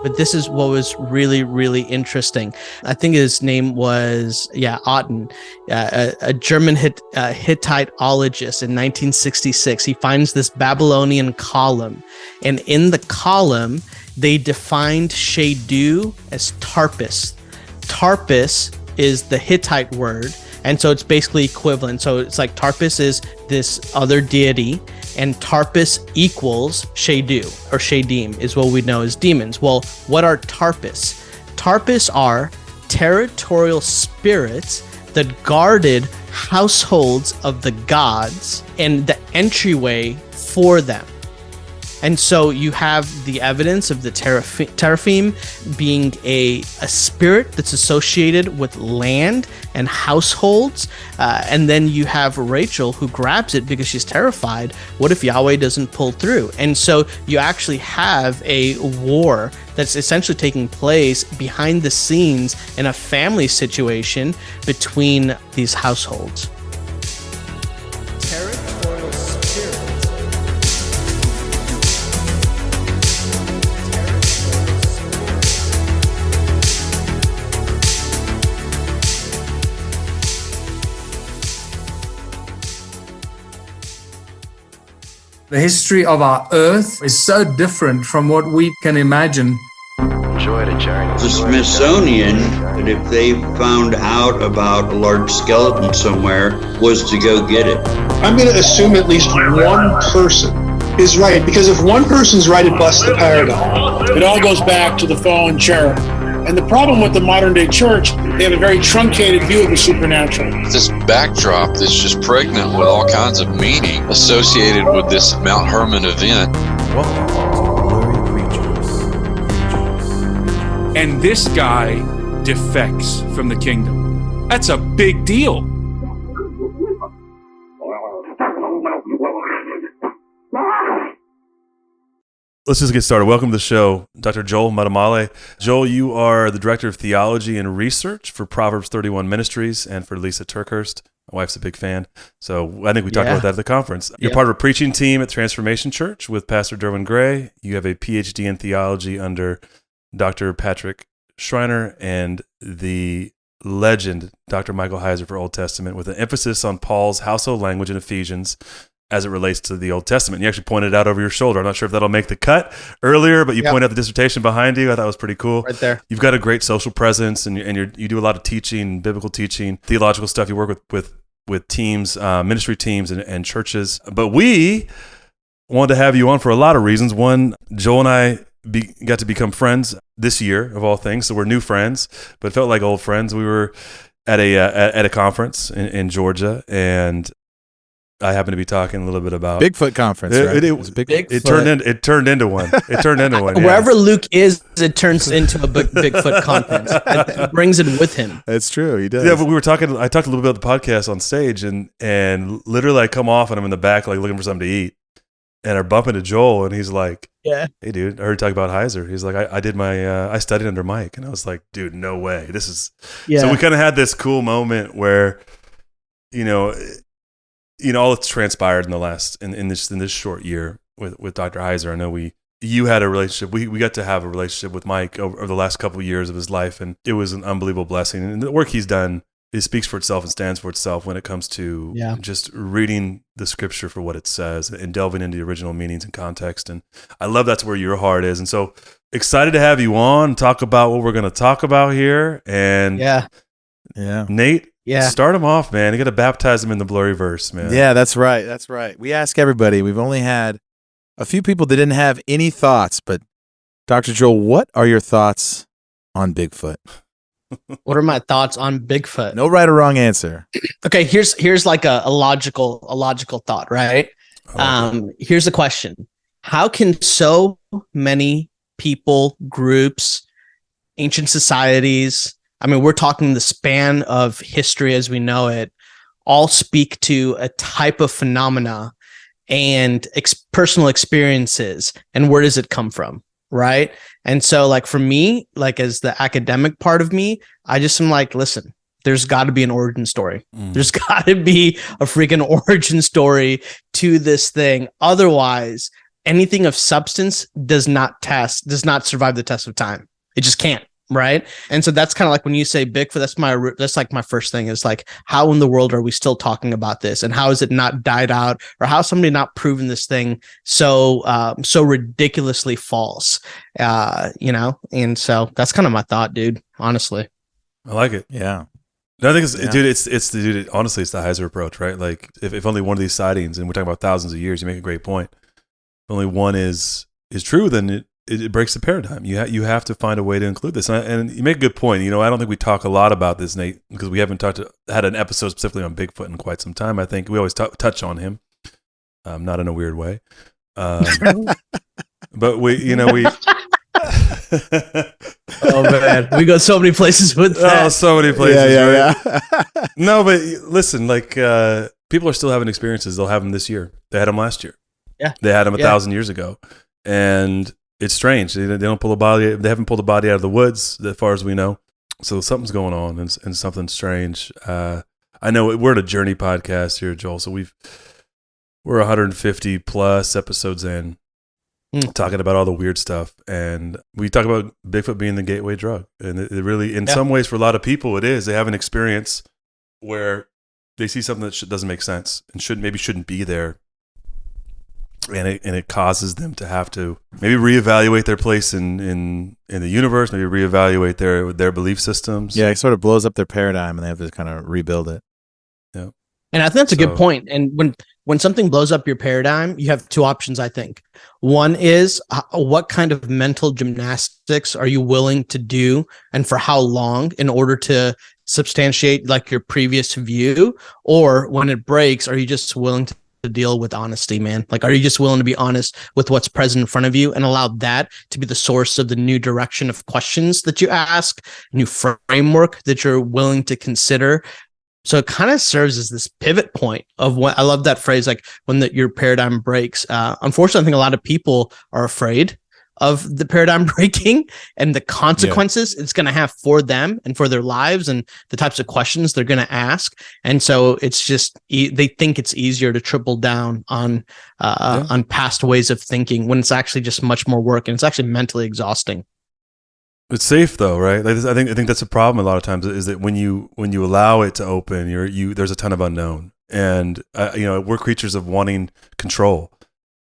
But this is what was really, really interesting. I think his name was, Otten, a German Hittiteologist in 1966. He finds this Babylonian column, and in the column, they defined Shadu as Tarpus. Tarpus is the Hittite word, and so it's basically equivalent. So it's like Tarpus is this other deity, and Tarpus equals Shadu, or Shadim is what we know as demons. Well, what are Tarpus? Tarpus are territorial spirits that guarded households of the gods and the entryway for them. And so you have the evidence of the Teraphim being a spirit that's associated with land and households. And then you have Rachel who grabs it because she's terrified. What if Yahweh doesn't pull through? And so you actually have a war that's essentially taking place behind the scenes in a family situation between these households. Territorial Spirits. The history of our earth is so different from what we can imagine. The Smithsonian, if they found out about a large skeleton somewhere, was to go get it. I'm going to assume at least one person is right, because if one person's right, it busts the paradigm. It all goes back to the fallen cherub. And the problem with the modern day church, they have a very truncated view of the supernatural. This backdrop that's just pregnant with all kinds of meaning associated with this Mount Hermon event. Welcome to Blurry Creatures. And this guy defects from the kingdom. That's a big deal. Let's just get started. Welcome to the show, Dr. Joel Muddamalle. Joel, you are the Director of Theology and Research for Proverbs 31 Ministries and for Lysa TerKeurst. My wife's a big fan, so I think we talked about that at the conference. You're part of a preaching team at Transformation Church with Pastor Derwin Gray. You have a Ph.D. in theology under Dr. Patrick Schreiner and the legend Dr. Michael Heiser for Old Testament, with an emphasis on Paul's household language in Ephesians as it relates to the Old Testament. You actually pointed it out over your shoulder. I'm not sure if that'll make the cut earlier, but you pointed out the dissertation behind you. I thought it was pretty cool. Right there. You've got a great social presence, and you do a lot of teaching, biblical teaching, theological stuff. You work with teams, ministry teams, and churches. But we wanted to have you on for a lot of reasons. One, Joel and I got to become friends this year, of all things. So we're new friends, but felt like old friends. We were at a conference in Georgia, and I happened to be talking a little bit about Bigfoot conference. Right? It was Bigfoot. It turned into one. It turned into one. Wherever Luke is, it turns into a Bigfoot conference. It brings it with him. That's true. He does. Yeah, but we were talking. I talked a little bit about the podcast on stage, and literally I come off and I'm in the back like looking for something to eat, and I bump into Joel, and he's like, "Yeah, hey dude, I heard you talk about Heiser." He's like, "I did my I studied under Mike," and I was like, "Dude, no way. This is." Yeah. So we kind of had this cool moment where, all that's transpired in the last in this short year with Dr. Heiser. I know you had a relationship. We got to have a relationship with Mike over the last couple of years of his life, and it was an unbelievable blessing. And the work he's done, it speaks for itself and stands for itself when it comes to just reading the scripture for what it says and delving into the original meanings and context. And I love that's where your heart is. And so excited to have you on, talk about what we're going to talk about here. And Nate. Yeah. Start them off, man. You got to baptize them in the blurry verse, man. Yeah, that's right. That's right. We ask everybody. We've only had a few people that didn't have any thoughts, but Dr. Joel, what are your thoughts on Bigfoot? What are my thoughts on Bigfoot? No right or wrong answer. Okay, here's like a logical thought, right? Here's the question. How can so many people, groups, ancient societies, I mean, we're talking the span of history as we know it, all speak to a type of phenomena and personal experiences, and where does it come from, right? And so, like, for me, like, as the academic part of me, I just am like, listen, there's got to be an origin story. There's got to be a freaking origin story to this thing. Otherwise, anything of substance does not survive the test of time. It just can't. Right. And so that's kind of like when you say Bigfoot, that's like my first thing is like, how in the world are we still talking about this? And how is it not died out, or how somebody not proven this thing so ridiculously false, And so that's kind of my thought, dude, honestly. I like it. Yeah. No, I think honestly, it's the Heiser approach, right? Like if only one of these sightings, and we're talking about thousands of years, you make a great point. If only one is true, then it breaks the paradigm. You have to find a way to include this, and you make a good point. I don't think we talk a lot about this, Nate, because we haven't had an episode specifically on Bigfoot in quite some time. I think we always touch on him, not in a weird way, but we. Oh man, we go so many places with that. Oh, so many places. Yeah. No, but listen, like people are still having experiences. They'll have them this year. They had them last year. Yeah, they had them 1,000 years ago, and it's strange. They don't pull the body. They haven't pulled the body out of the woods, as far as we know. So something's going on, and something strange. I know we're at a journey podcast here, Joel. So we're 150 plus episodes in, talking about all the weird stuff, and we talk about Bigfoot being the gateway drug. And it really, in some ways, for a lot of people, it is. They have an experience where they see something that doesn't make sense and shouldn't be there. And it causes them to have to maybe reevaluate their place in the universe, maybe reevaluate their belief systems. Yeah, it sort of blows up their paradigm, and they have to kind of rebuild it. Yeah, and I think that's a good point. And when something blows up your paradigm, you have two options. I think one is what kind of mental gymnastics are you willing to do, and for how long, in order to substantiate like your previous view, or when it breaks, are you just willing to deal with honesty, man? Like, are you just willing to be honest with what's present in front of you and allow that to be the source of the new direction of questions that you ask, new framework that you're willing to consider? So it kind of serves as this pivot point of what I love that phrase, like when your paradigm breaks. Unfortunately, I think a lot of people are afraid of the paradigm breaking and the consequences it's going to have for them and for their lives and the types of questions they're going to ask. And so it's just, they think it's easier to triple down on past ways of thinking when it's actually just much more work, and it's actually mentally exhausting. It's safe though, right? Like I think that's a problem a lot of times, is that when you allow it to open, there's a ton of unknown, and we're creatures of wanting control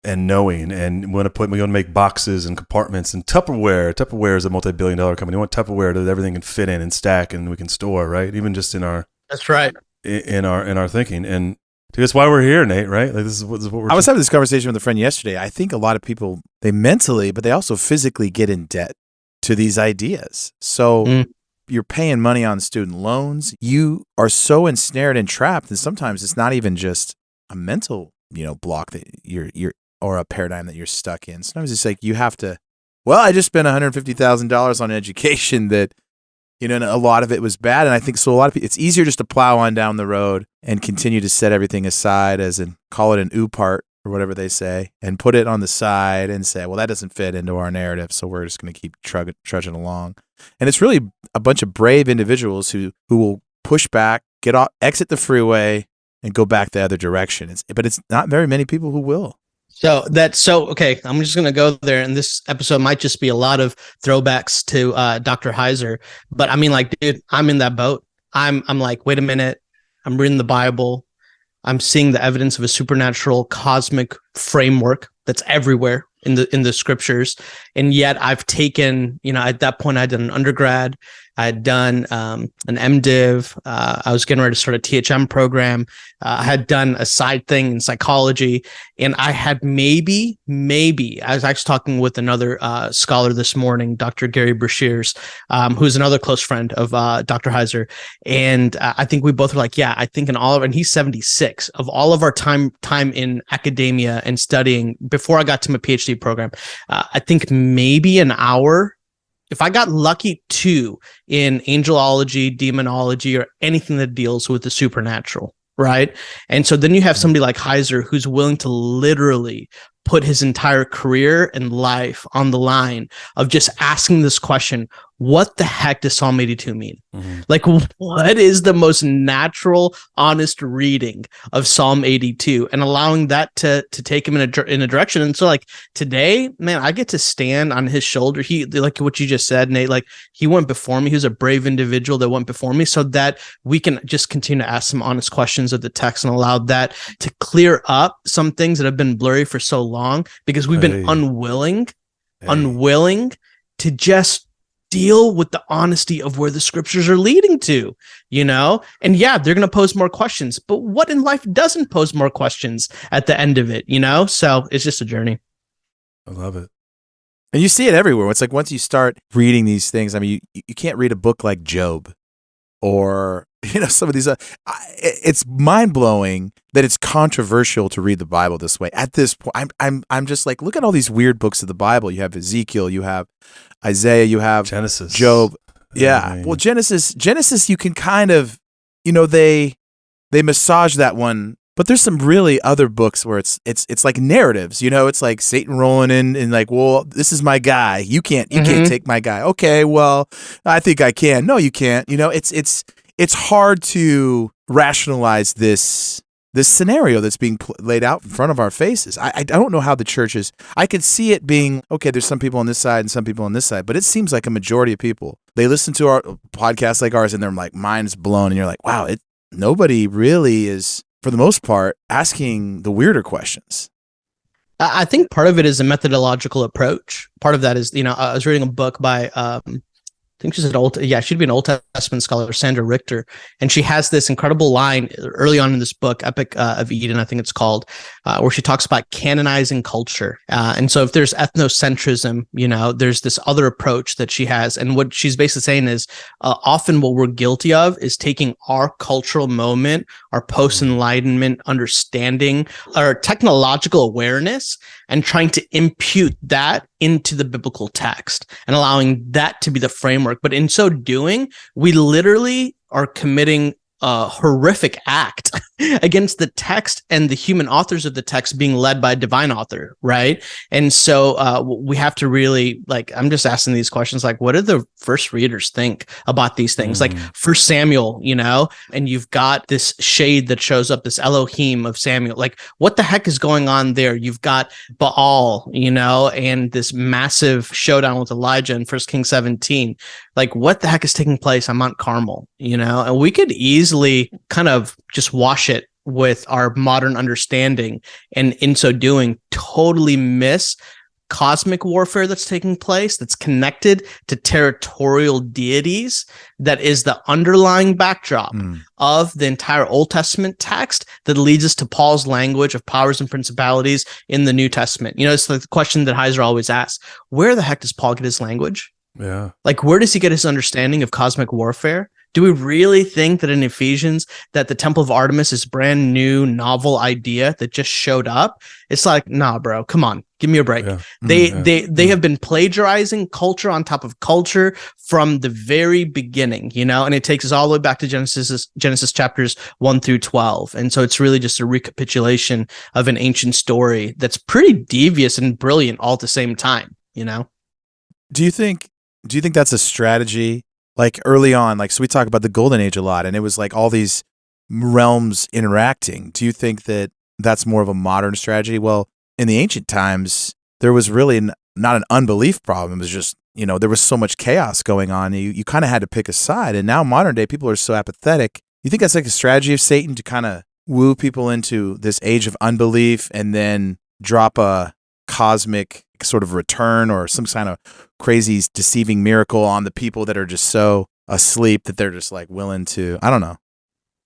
and knowing, and we want to make boxes and compartments and Tupperware. Tupperware is a multi-billion-dollar company. We want Tupperware that everything can fit in and stack and we can store, right? Even just in our that's right in our thinking, and that's why we're here, Nate. Right? Like this is what we're. I was having this conversation with a friend yesterday. I think a lot of people, they mentally, but they also physically get in debt to these ideas. So you're paying money on student loans. You are so ensnared and trapped, and sometimes it's not even just a mental, block that you're or a paradigm that you're stuck in. Sometimes it's like you have to, I just spent $150,000 on education that, and a lot of it was bad. And I think so a lot of people, it's easier just to plow on down the road and continue to set everything aside, as in call it an ooh part or whatever they say, and put it on the side and say, well, that doesn't fit into our narrative, so we're just going to keep trudging along. And it's really a bunch of brave individuals who will push back, get off, exit the freeway, and go back the other direction. But it's not very many people who will. So okay. I'm just going to go there, and this episode might just be a lot of throwbacks to Dr. Heiser. But I mean, like, dude, I'm in that boat. I'm like, wait a minute. I'm reading the Bible. I'm seeing the evidence of a supernatural cosmic framework that's everywhere in the scriptures. And yet I've taken, at that point I did an undergrad, I had done an MDiv. I was getting ready to start a THM program. I had done a side thing in psychology, and I had maybe, I was actually talking with another scholar this morning, Dr. Gary Brashears, who's another close friend of Dr. Heiser. And I think we both were like, I think and he's 76, of all of our time in academia and studying before I got to my PhD program, I think maybe an hour, if I got lucky, 2 in angelology, demonology, or anything that deals with the supernatural, right? And so then you have somebody like Heiser who's willing to literally put his entire career and life on the line of just asking this question, what the heck does Psalm 82 mean? Like, what is the most natural, honest reading of Psalm 82, and allowing that to take him in a direction? And so, like, today, man, I get to stand on his shoulder. He, like what you just said, Nate, like, he went before me. He was a brave individual that went before me, so that we can just continue to ask some honest questions of the text and allow that to clear up some things that have been blurry for so long, because we've been unwilling to just deal with the honesty of where the scriptures are leading to, and yeah, they're going to pose more questions, but what in life doesn't pose more questions at the end of it, so it's just a journey. I love it. And you see it everywhere. It's like, once you start reading these things, I mean, you can't read a book like Job or some of these it's mind-blowing that it's controversial to read the Bible this way. At this point, I'm just like, look at all these weird books of the Bible. You have Ezekiel, you have Isaiah, you have Genesis, Job. Yeah. Well, Genesis, you can kind of, they massage that one, but there's some really other books where it's like narratives, it's like Satan rolling in and like, well, this is my guy. You can't take my guy. Okay, well, I think I can. No, you can't. It's hard to rationalize this scenario that's being laid out in front of our faces. I don't know how the church is. I could see it being, okay, there's some people on this side and some people on this side, but it seems like a majority of people, they listen to our podcasts like ours and they're like, mind's blown. And you're like, wow, nobody really is, for the most part, asking the weirder questions. I think part of it is a methodological approach. Part of that is, I was reading a book by, I think she'd be an Old Testament scholar, Sandra Richter, and she has this incredible line early on in this book, Epic of Eden, I think it's called, where she talks about canonizing culture. And so if there's ethnocentrism, there's this other approach that she has. And what she's basically saying is often what we're guilty of is taking our cultural moment, our post-enlightenment understanding, our technological awareness, and trying to impute that into the biblical text and allowing that to be the framework. But in so doing, we literally are committing a horrific act against the text and the human authors of the text being led by a divine author, right? And so we have to really, like, I'm just asking these questions, like, what do the first readers think about these things? Like First Samuel, and you've got this shade that shows up, this Elohim of Samuel. Like, what the heck is going on there? You've got Baal, and this massive showdown with Elijah in 1 Kings 17. Like, what the heck is taking place on Mount Carmel, and we could easily kind of just wash it with our modern understanding, and in so doing, totally miss cosmic warfare that's taking place, that's connected to territorial deities, that is the underlying backdrop of the entire Old Testament text that leads us to Paul's language of powers and principalities in the New Testament. It's like the question that Heiser always asks, where the heck does Paul get his language? Yeah. Like, where does he get his understanding of cosmic warfare? Do we really think that in Ephesians that the Temple of Artemis is brand new, novel idea that just showed up? It's like, nah, bro, come on, give me a break. Yeah. They have been plagiarizing culture on top of culture from the very beginning, and it takes us all the way back to Genesis chapters 1 through 12. And so it's really just a recapitulation of an ancient story that's pretty devious and brilliant all at the same time, Do you think that's a strategy? Like, early on, so we talk about the Golden Age a lot, and it was like all these realms interacting. Do you think that that's more of a modern strategy? Well, in the ancient times, there was really not an unbelief problem. It was just, there was so much chaos going on. You kind of had to pick a side. And now modern day people are so apathetic. You think that's like a strategy of Satan to kind of woo people into this age of unbelief and then drop a cosmic sort of return or some kind of crazy deceiving miracle on the people that are just so asleep that they're just like willing to, I don't know.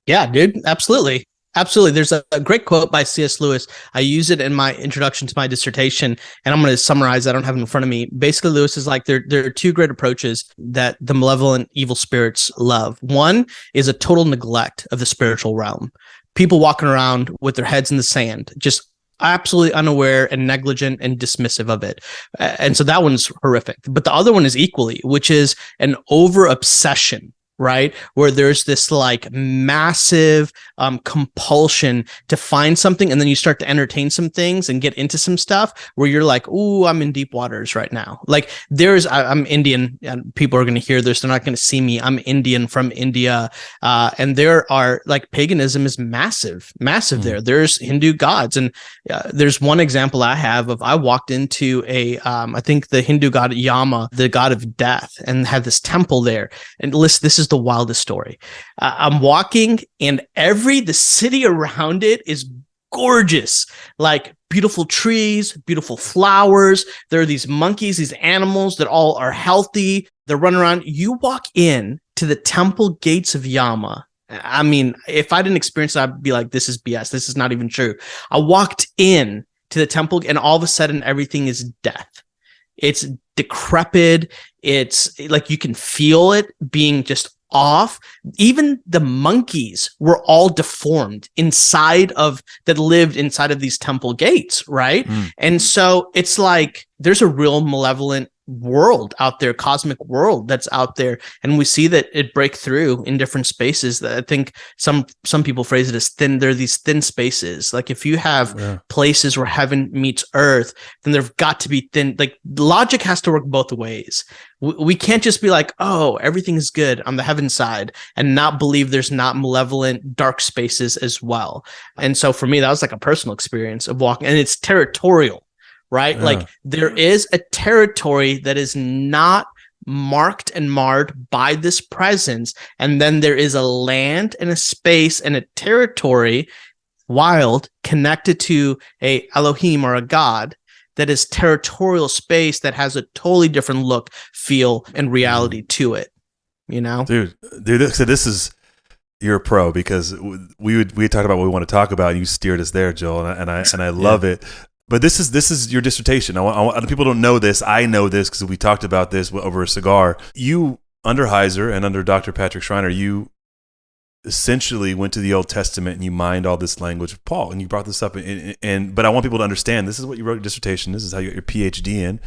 Yeah, dude. Absolutely. There's a great quote by C.S. Lewis. I use it in my introduction to my dissertation, and I'm going to summarize. I don't have it in front of me. Basically, Lewis is like, there are two great approaches that the malevolent evil spirits love. One is a total neglect of the spiritual realm. People walking around with their heads in the sand, just absolutely unaware and negligent and dismissive of it. And so that one's horrific. But the other one is equally, which is an over obsession right? Where there's this like massive compulsion to find something, and then you start to entertain some things and get into some stuff where you're like, ooh, I'm in deep waters right now. Like I'm Indian, and people are going to hear this. They're not going to see me. I'm Indian from India. And there are like paganism is massive there. There's Hindu gods. And there's one example I have of, I walked into I think the Hindu god Yama, the god of death, and had this temple there. And listen, this is the wildest story. I'm walking, and the city around it is gorgeous, like beautiful trees, beautiful flowers. There are these monkeys, these animals that all are healthy. They're running around. You walk in to the temple gates of Yama. I mean, if I didn't experience it, I'd be like, this is BS. This is not even true. I walked in to the temple, and all of a sudden everything is death. It's decrepit. It's like you can feel it being just off. Even the monkeys were all deformed that lived inside of these temple gates, right? And so it's like there's a real malevolent world out there, cosmic world that's out there, and we see that it break through in different spaces. That I think some people phrase it as thin. There are these thin spaces. Like if you have places where heaven meets earth, then there've got to be thin. Like logic has to work both ways. We can't just be like, oh, everything is good on the heaven side, and not believe there's not malevolent dark spaces as well. And so for me, that was like a personal experience of walking, and it's territorial. Right? Like there is a territory that is not marked and marred by this presence. And then there is a land and a space and a territory, wild, connected to a Elohim or a God, that is territorial space that has a totally different look, feel, and reality to it. You know? Dude, so this is, you're a pro, because we talk about what we want to talk about, and you steered us there, Joel, and I love it. But this is your dissertation. People don't know this. I know this because we talked about this over a cigar. You, under Heiser and under Dr. Patrick Schreiner, you essentially went to the Old Testament and you mined all this language of Paul. And you brought this up. But I want people to understand, this is what you wrote your dissertation. This is how you got your Ph.D. in.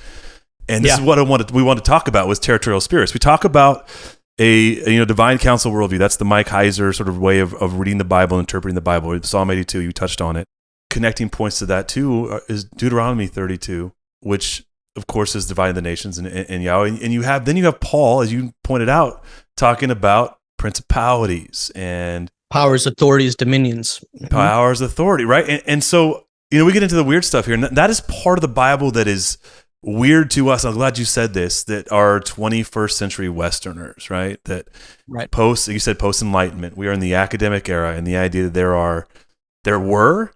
And this is what we want to talk about was Territorial Spirits. We talk about a divine counsel worldview. That's the Mike Heiser sort of way of reading the Bible, interpreting the Bible. Psalm 82, you touched on it. Connecting points to that too is Deuteronomy 32, which of course is dividing the nations and Yahweh. And you have Paul, as you pointed out, talking about principalities and powers, authorities, dominions. Powers, authority, right? And so, we get into the weird stuff here. And that is part of the Bible that is weird to us. I'm glad you said this, that are 21st century Westerners, right? You said post-Enlightenment. We are in the academic era, and the idea that there were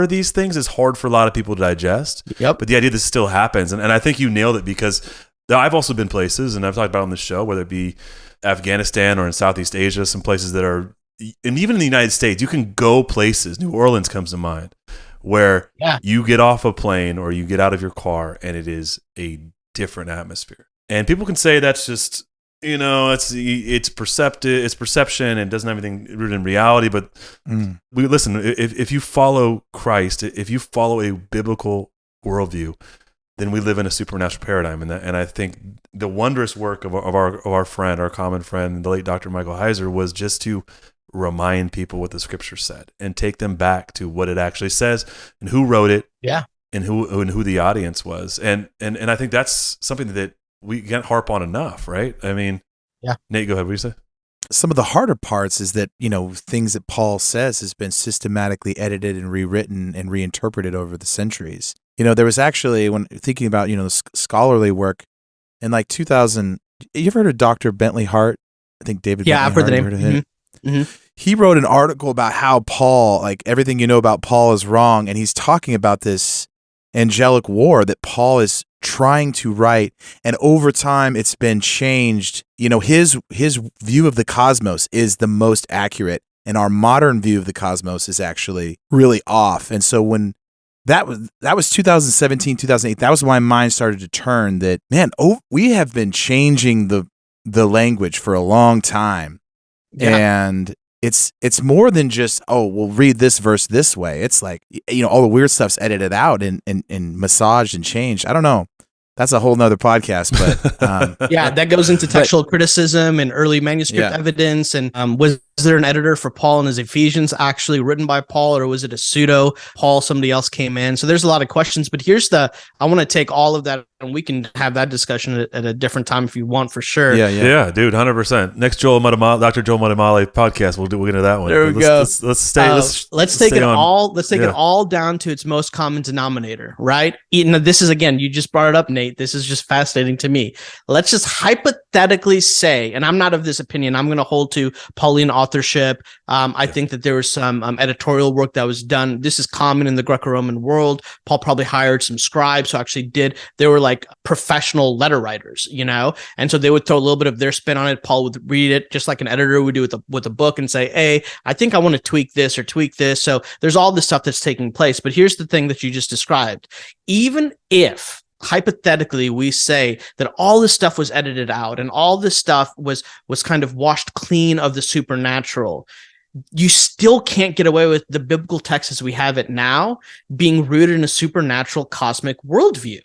these things is hard for a lot of people to digest. Yep. But the idea this still happens. And I think you nailed it, because I've also been places, and I've talked about on the show, whether it be Afghanistan or in Southeast Asia, some places that are, and even in the United States, you can go places. New Orleans comes to mind, where you get off a plane or you get out of your car and it is a different atmosphere. And people can say that's just, it's perception and doesn't have anything rooted in reality. But we listen, if you follow Christ, if you follow a biblical worldview, then we live in a supernatural paradigm. And I think the wondrous work of our friend, our common friend, the late Dr. Michael Heiser, was just to remind people what the scripture said and take them back to what it actually says and who wrote it, and who the audience was. And I think that's something that we can't harp on enough, right? I mean, Nate, go ahead. What do you say? Some of the harder parts is that, things that Paul says has been systematically edited and rewritten and reinterpreted over the centuries. There was actually, when thinking about, the scholarly work in like 2000, you ever heard of Dr. Bentley Hart? I think David Bentley I've heard Hart, the name. heard of him? Mm-hmm. He wrote an article about how Paul, like everything about Paul is wrong. And he's talking about this angelic war that Paul is trying to write, and over time it's been changed. His view of the cosmos is the most accurate, and our modern view of the cosmos is actually really off. And so when that was 2017, 2008, that was when my mind started to turn that, man, we have been changing the language for a long time. And it's more than just, we'll read this verse this way. It's like, all the weird stuff's edited out and massaged and changed. I don't know. that's a whole nother podcast. But yeah, that goes into textual criticism and early manuscript evidence. And was there an editor for Paul and his Ephesians actually written by Paul, or was it a pseudo Paul? Somebody else came in. So there's a lot of questions. But I want to take all of that, and we can have that discussion at a different time if you want, for sure. Yeah, dude, 100%. Next Dr. Joel Muddamalle podcast, we'll get into that one. There we go. Let's take it all down to its most common denominator, right? This is, again, you just brought it up, Nate. This is just fascinating to me. Let's just hypothetically say, and I'm not of this opinion, I'm going to hold to Pauline authorship. I think that there was some editorial work that was done. This is common in the Greco-Roman world. Paul probably hired some scribes who actually they were like professional letter writers, and so they would throw a little bit of their spin on it. Paul would read it just like an editor would do with a book and say, hey, I think I want to tweak this or tweak this. So there's all this stuff that's taking place. But here's the thing that you just described. Even if hypothetically we say that all this stuff was edited out and all this stuff was kind of washed clean of the supernatural, you still can't get away with the biblical text as we have it now being rooted in a supernatural cosmic worldview.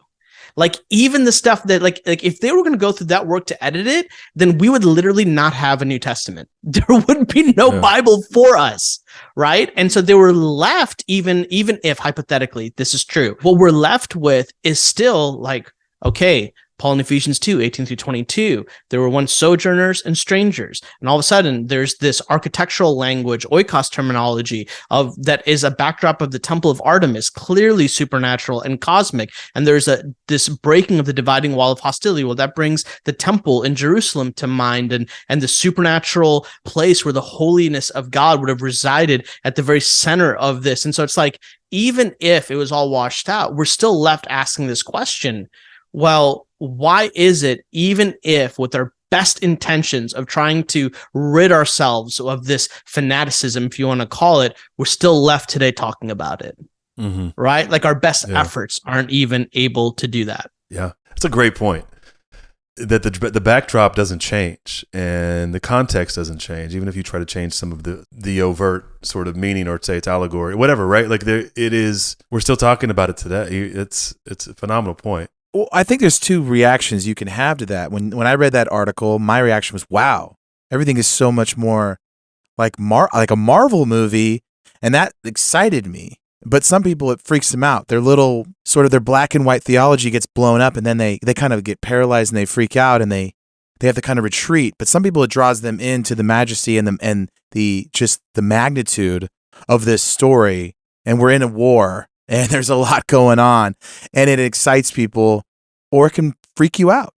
Like, even the stuff that like if they were going to go through that work to edit it, then we would literally not have a New Testament. There would be no Bible for us, right? And so they were left, even if hypothetically this is true, what we're left with is still like, okay, Paul in Ephesians 2, 18 through 22, there were once sojourners and strangers. And all of a sudden, there's this architectural language, oikos terminology, that is a backdrop of the temple of Artemis, clearly supernatural and cosmic. And there's this breaking of the dividing wall of hostility. Well, that brings the temple in Jerusalem to mind, and the supernatural place where the holiness of God would have resided at the very center of this. And so it's like, even if it was all washed out, we're still left asking this question. Well, why is it, even if with our best intentions of trying to rid ourselves of this fanaticism, if you want to call it, we're still left today talking about it, right? Like, our best efforts aren't even able to do that. Yeah, it's a great point. That the backdrop doesn't change and the context doesn't change, even if you try to change some of the overt sort of meaning or say it's allegory, whatever, right? Like, we're still talking about it today. It's a phenomenal point. Well, I think there's two reactions you can have to that. When I read that article, my reaction was, wow, everything is so much more like a Marvel movie, and that excited me. But some people, it freaks them out. Their little sort of their black and white theology gets blown up, and then they kind of get paralyzed and they freak out and they have to kind of retreat. But some people, it draws them into the majesty and the magnitude of this story. And we're in a war, and there's a lot going on, and it excites people, or it can freak you out.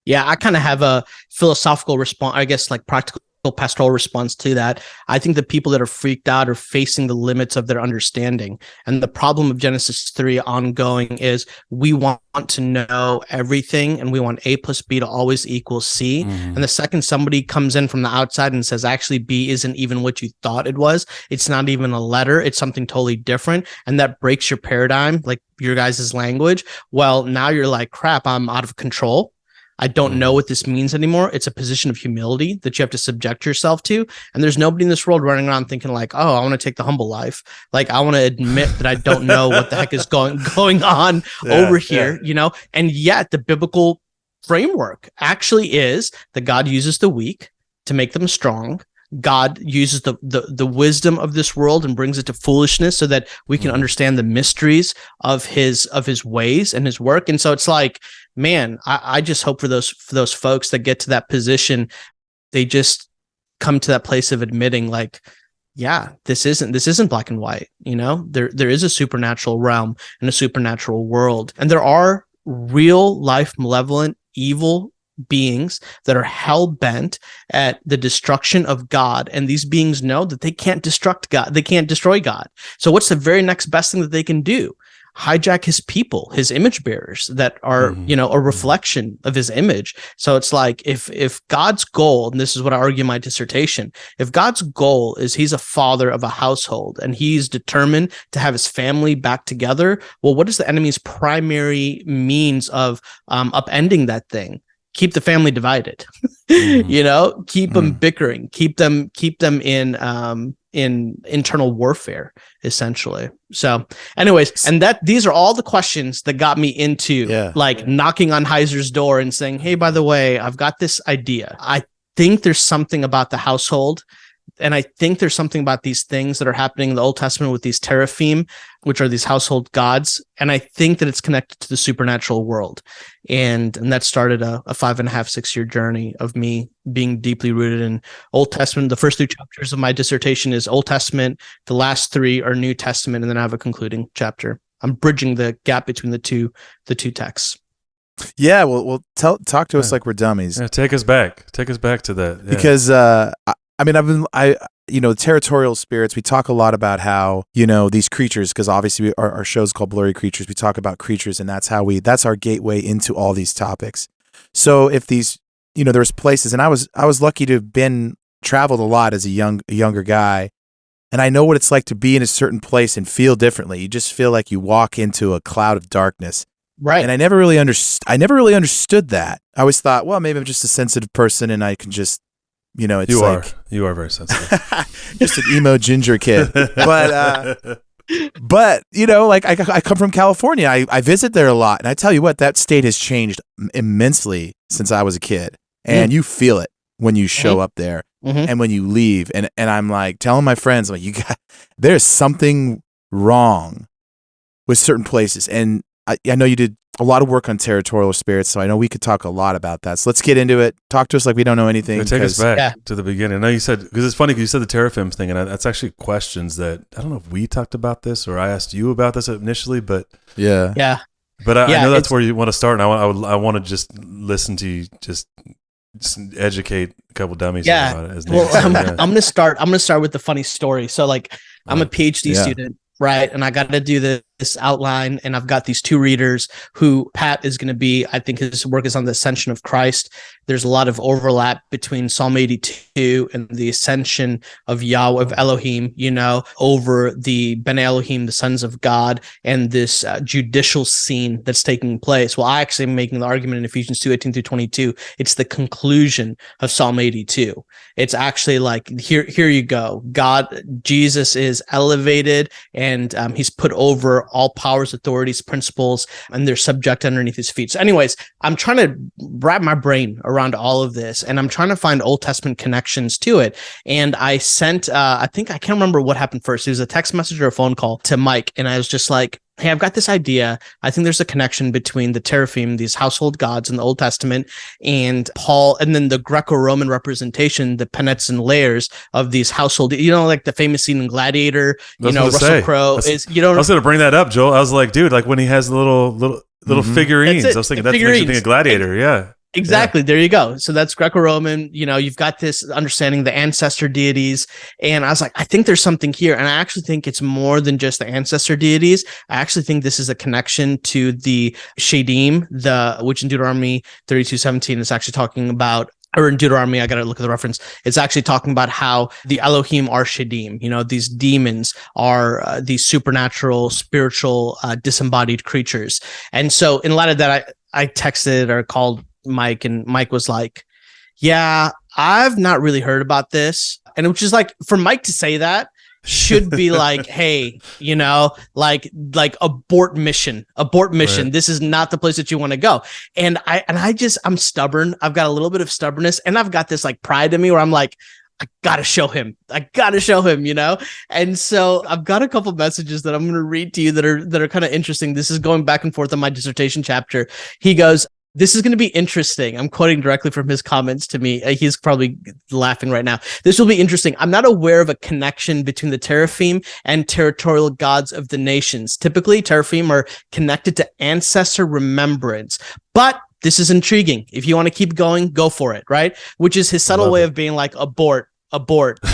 Yeah, I kind of have a philosophical response, I guess, like practical pastoral response to that. I think the people that are freaked out are facing the limits of their understanding. And the problem of Genesis 3 ongoing is we want to know everything, and we want A plus B to always equal C. And the second somebody comes in from the outside and says, actually, B isn't even what you thought it was, it's not even a letter, it's something totally different, and that breaks your paradigm, like your guys' language, well, now you're like, crap, I'm out of control. I don't know what this means anymore. It's a position of humility that you have to subject yourself to. And there's nobody in this world running around thinking like, oh, I want to take the humble life. Like, I want to admit that I don't know what the heck is going on over here, And yet the biblical framework actually is that God uses the weak to make them strong. God uses the wisdom of this world and brings it to foolishness so that we can understand the mysteries of his ways and his work. And so it's like, man, I just hope for those folks that get to that position, they just come to that place of admitting, like, yeah, this isn't black and white. There is a supernatural realm and a supernatural world, and there are real life malevolent evil beings that are hell-bent at the destruction of God, and these beings know that they can't destruct God, they can't destroy God. So what's the very next best thing that they can do? Hijack his people, his image bearers that are, a reflection of his image. So it's like, if God's goal, and this is what I argue in my dissertation, if God's goal is he's a father of a household and he's determined to have his family back together, well, what is the enemy's primary means of upending that thing? Keep the family divided, keep them bickering, keep them in internal warfare, essentially. So anyways, and these are all the questions that got me into like knocking on Heiser's door and saying, hey, by the way, I've got this idea. I think there's something about the household. And I think there's something about these things that are happening in the Old Testament with these Teraphim, which are these household gods. And I think that it's connected to the supernatural world. And that started a 5.5, 6 year journey of me being deeply rooted in Old Testament. The first 3 chapters of my dissertation is Old Testament. The last 3 are New Testament. And then I have a concluding chapter. I'm bridging the gap between the two texts. Yeah, well, talk to us like we're dummies. Yeah, take us back to that. Yeah. Because Territorial Spirits, we talk a lot about how, these creatures, because obviously our show's called Blurry Creatures. We talk about creatures, and that's our gateway into all these topics. So if these, there's places, and I was lucky to have traveled a lot as a younger guy, and I know what it's like to be in a certain place and feel differently. You just feel like you walk into a cloud of darkness. Right. And I never really understood that. I always thought, well, maybe I'm just a sensitive person and I can just, it's you are very sensitive. Just an emo ginger kid. But I come from California. I visit there a lot. And I tell you what, that state has changed immensely since I was a kid. And you feel it when you show up there and when you leave. And I'm like telling my friends, I'm like, there's something wrong with certain places. And I know you did a lot of work on Territorial Spirits, so I know we could talk a lot about that. So let's get into it. Talk to us like we don't know anything. Take us back to the beginning. I know you said, because it's funny because you said the Teraphim thing, and that's actually questions that, I don't know if we talked about this or I asked you about this initially, but yeah. But I know that's where you want to start, and I want to just listen to you just educate a couple dummies about it. I'm gonna start with the funny story. So I'm a PhD student. Right. And I got to do this outline, and I've got these 2 readers who Pat is going to be, I think his work is on the ascension of Christ. There's a lot of overlap between Psalm 82 and the ascension of Yahweh, of Elohim, over the Ben Elohim, the sons of God, and this judicial scene that's taking place. Well, I actually am making the argument in Ephesians 2:18-22. It's the conclusion of Psalm 82. It's actually like, here you go. Jesus is elevated, and he's put over all powers, authorities, principles, and they're subject underneath his feet. So anyways, I'm trying to wrap my brain around all of this, and I'm trying to find Old Testament connections to it. And I sent, I can't remember what happened first. It was a text message or a phone call to Mike. And I was just like, hey, I've got this idea. I think there's a connection between the Teraphim, these household gods in the Old Testament, and Paul, and then the Greco-Roman representation, the penates and layers of these household, like the famous scene in Gladiator, Russell Crowe is, I was going to bring that up, Joel. I was like, dude, like when he has the little figurines, I was thinking that makes you think of Gladiator. Yeah. Exactly. Yeah. There you go. So that's Greco-Roman. You've got this understanding the ancestor deities. And I was like, I think there's something here. And I actually think it's more than just the ancestor deities. I actually think this is a connection to the Shadim, which in Deuteronomy 32:17 is actually talking about, or in Deuteronomy, I got to look at the reference. It's actually talking about how the Elohim are Shadim. These demons are these supernatural, spiritual, disembodied creatures. And so in light of that, I texted or called Mike, and Mike was like, yeah, I've not really heard about this. And which is like, for Mike to say that should be like, hey, like abort mission. Right. This is not the place that you want to go. And I'm stubborn. I've got a little bit of stubbornness, and I've got this like pride in me where I'm like, I gotta show him, And so I've got a couple messages that I'm going to read to you that are kind of interesting. This is going back and forth on my dissertation chapter. He goes, this is going to be interesting. I'm quoting directly from his comments to me. He's probably laughing right now. This will be interesting. I'm not aware of a connection between the Teraphim and territorial gods of the nations. Typically, Teraphim are connected to ancestor remembrance, but this is intriguing. If you want to keep going, go for it, right? Which is his subtle way of being like, abort. You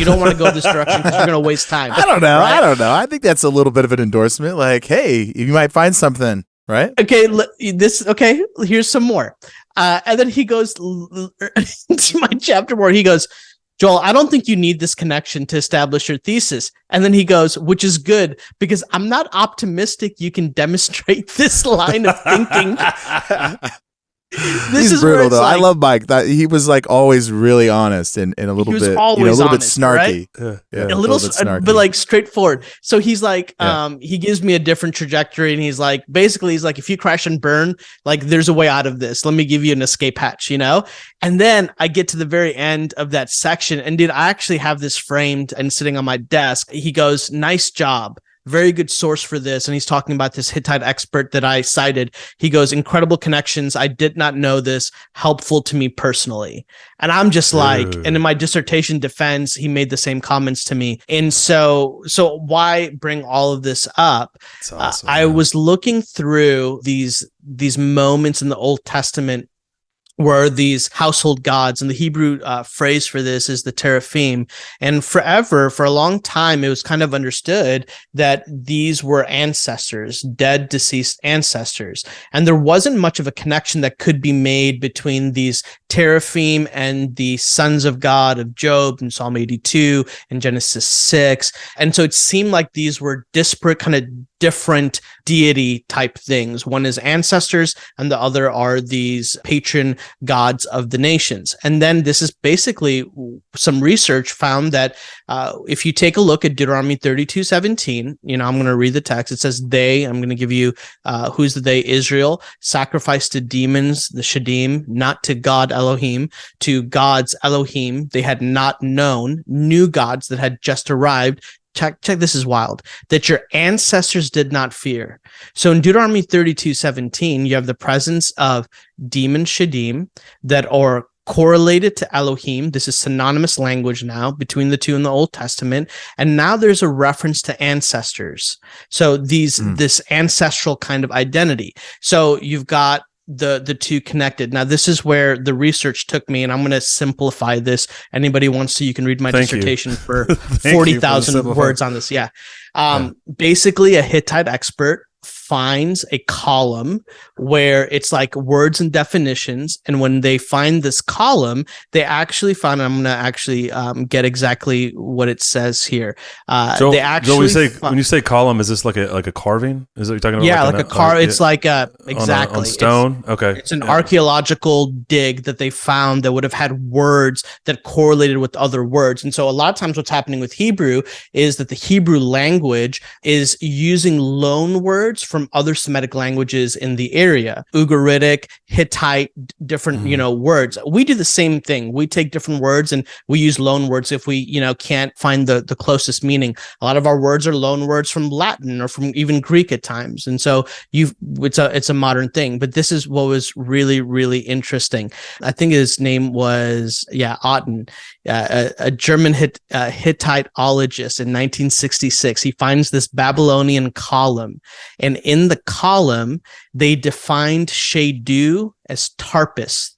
don't want to go this direction because you're going to waste time. I don't know. I think that's a little bit of an endorsement. Like, hey, you might find something. Right. Okay. Here's some more. And then he goes to my chapter where he goes, Joel, I don't think you need this connection to establish your thesis. And then he goes, which is good, because I'm not optimistic you can demonstrate this line of thinking. He's brutal though. I love Mike. He was like always really honest and a little bit, a little bit snarky. Right? A little bit snarky, but like straightforward. So he's like, he gives me a different trajectory, and he's like, if you crash and burn, like there's a way out of this. Let me give you an escape hatch, you know? And then I get to the very end of that section, and dude, I actually have this framed and sitting on my desk. He goes, "Nice job. Very good source for this." And he's talking about this Hittite expert that I cited. He goes, "Incredible connections. I did not know this. Helpful to me personally." And I'm just like, and in my dissertation defense, he made the same comments to me. And so why bring all of this up? Awesome, I was looking through these moments in the Old Testament were these household gods, and the Hebrew phrase for this is the Teraphim. And for a long time, it was kind of understood that these were ancestors, dead, deceased ancestors. And there wasn't much of a connection that could be made between these Teraphim and the sons of God of Job in Psalm 82 and Genesis 6. And so it seemed like these were disparate, kind of different deity type things. One is ancestors, and the other are these patron gods of the nations. And then this is basically some research found that if you take a look at Deuteronomy 32:17, I'm going to read the text. It says, I'm going to give you who's the they, Israel, sacrificed to demons, the Shadim, not to God Elohim, to gods Elohim they had not known, new gods that had just arrived. Check, this is wild, that your ancestors did not fear. So in Deuteronomy 32:17, you have the presence of demon Shadim that are correlated to Elohim. This is synonymous language now between the two in the Old Testament. And now there's a reference to ancestors. So this ancestral kind of identity. So you've got the two connected. Now, this is where the research took me, and I'm going to simplify this. Anybody wants to, you can read my dissertation for 40,000 words on this. Basically, a Hittite expert finds a column where it's like words and definitions, and when they find this column, they actually found, I'm going to actually get exactly what it says here. They actually when you say column, is this like a carving? Is that what you're talking about? Yeah, like a car. It's like exactly on stone. Okay, it's an archaeological dig that they found that would have had words that correlated with other words. And so a lot of times, what's happening with Hebrew is that the Hebrew language is using loan words from other Semitic languages in the area, Ugaritic, Hittite, different, words. We do the same thing. We take different words and we use loan words if we, can't find the closest meaning. A lot of our words are loan words from Latin or from even Greek at times. And so it's a modern thing, but this is what was really, really interesting. I think his name was, Otten, a German Hittiteologist in 1966. He finds this Babylonian column, and in the column, they defined Shadu as Tarpus.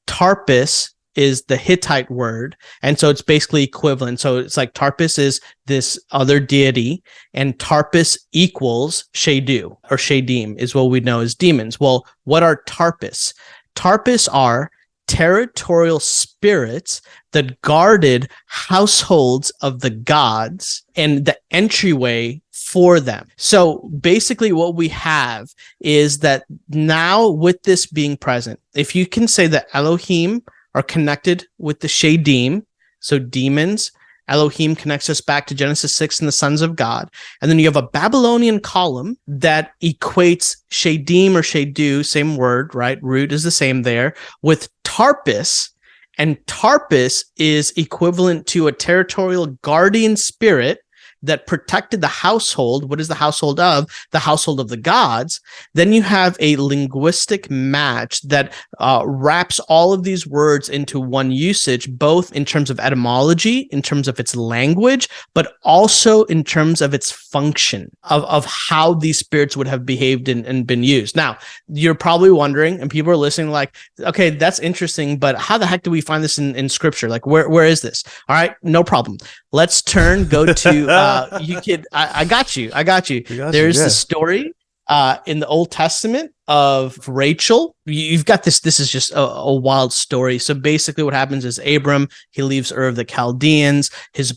Tarpus is the Hittite word, and so it's basically equivalent. So it's like Tarpus is this other deity, and Tarpus equals Shadu, or Shadim is what we know as demons. Well, what are Tarpus? Tarpus are territorial spirits that guarded households of the gods and the entryway for them. So basically what we have is that now, with this being present, if you can say that Elohim are connected with the Shadim, so demons, Elohim connects us back to Genesis 6 and the sons of God. And then you have a Babylonian column that equates Shadim or Shadu, same word, right? Root is the same there, with Tarpus. And Tarpus is equivalent to a territorial guardian spirit that protected the household. What is the household of? The household of the gods. Then you have a linguistic match that wraps all of these words into one usage, both in terms of etymology, in terms of its language, but also in terms of its function, of how these spirits would have behaved and been used. Now, you're probably wondering, and people are listening like, okay, that's interesting, but how the heck do we find this in scripture? Like, where is this? All right, no problem. Let's go to, I got you. There's the story in the Old Testament of Rachel. You've got this is just a wild story. So basically what happens is Abram, he leaves Ur of the Chaldeans. His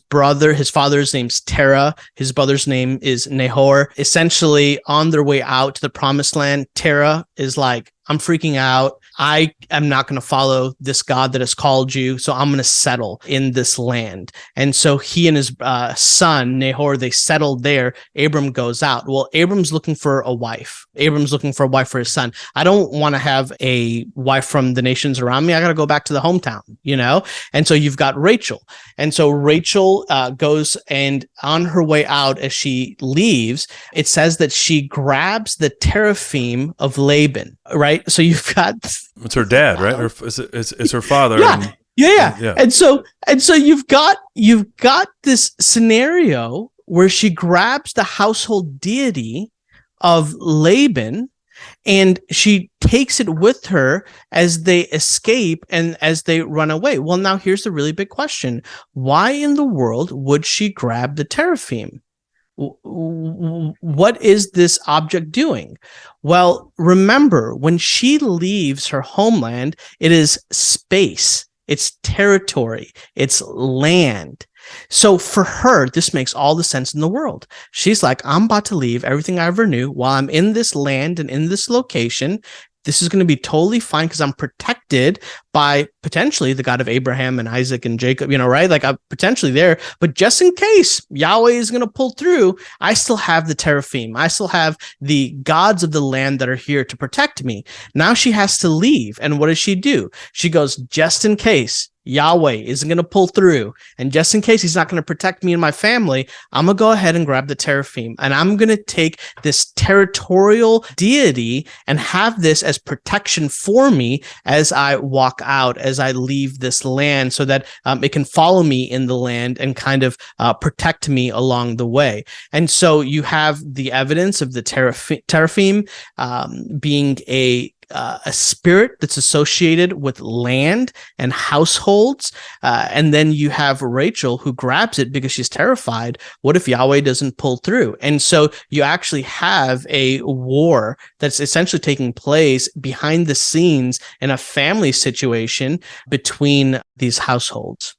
father's name's Terah. His brother's name is Nahor. Essentially on their way out to the promised land, Terah is like, I'm freaking out. I am not going to follow this God that has called you, so I'm going to settle in this land. And so he and his son, Nahor, they settled there. Abram goes out. Well, Abram's looking for a wife. Abram's looking for a wife for his son. I don't want to have a wife from the nations around me. I got to go back to the hometown, you know? And so you've got Rachel. And so Rachel goes, and on her way out, as she leaves, it says that she grabs the Teraphim of Laban, right? So you've got... It's her dad, right? It's her father. Yeah. Yeah. And so you've got this scenario where she grabs the household deity of Laban and she takes it with her as they escape and as they run away. Well, now here's the really big question. Why in the world would she grab the Teraphim? What is this object doing? Well, remember, when she leaves her homeland, it is space, it's territory, it's land. So for her, this makes all the sense in the world. She's like, I'm about to leave everything I ever knew while I'm in this land and in this location. This is going to be totally fine because I'm protected by potentially the God of Abraham and Isaac and Jacob, you know, right? Like I'm potentially there, but just in case Yahweh is going to pull through, I still have the Teraphim. I still have the gods of the land that are here to protect me. Now she has to leave. And what does she do? She goes, just in case Yahweh isn't going to pull through, and just in case he's not going to protect me and my family, I'm going to go ahead and grab the Teraphim, and I'm going to take this territorial deity and have this as protection for me as I walk out, as I leave this land, so that it can follow me in the land and kind of protect me along the way. And so you have the evidence of the Teraphim being a spirit that's associated with land and households. And then you have Rachel who grabs it because she's terrified. What if Yahweh doesn't pull through? And so you actually have a war that's essentially taking place behind the scenes in a family situation between these households.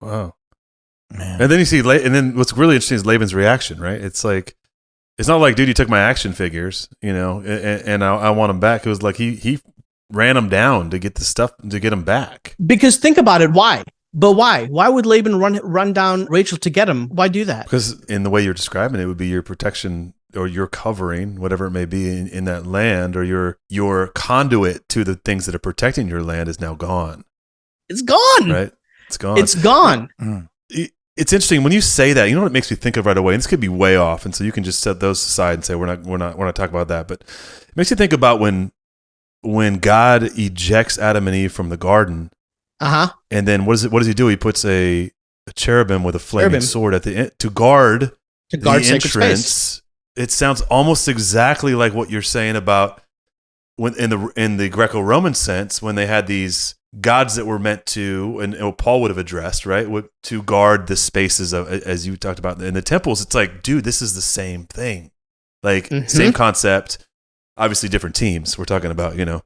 Wow. Man. And then you see, and then what's really interesting is Laban's reaction, right? It's like, it's not like, dude, you took my action figures, you know, and I want them back. It was like he ran them down to get the stuff, to get them back. Because think about it, why? But why? Why would Laban run down Rachel to get him? Why do that? Because in the way you're describing it, would be your protection or your covering, whatever it may be in that land, or your conduit to the things that are protecting your land is now gone. It's gone. Right? It's gone. It's gone. It's interesting when you say that. You know what it makes me think of right away, and this could be way off, and so you can just set those aside and say we're not talking about that. But it makes you think about when God ejects Adam and Eve from the garden, and then what does he do? He puts a cherubim with a flaming sword at the end to guard the entrance. It sounds almost exactly like what you're saying about when in the Greco-Roman sense, when they had these gods that were meant to, and Paul would have addressed, right, to guard the spaces of, as you talked about in the temples. It's like, dude, this is the same thing, like same concept. Obviously, different teams. We're talking about, you know,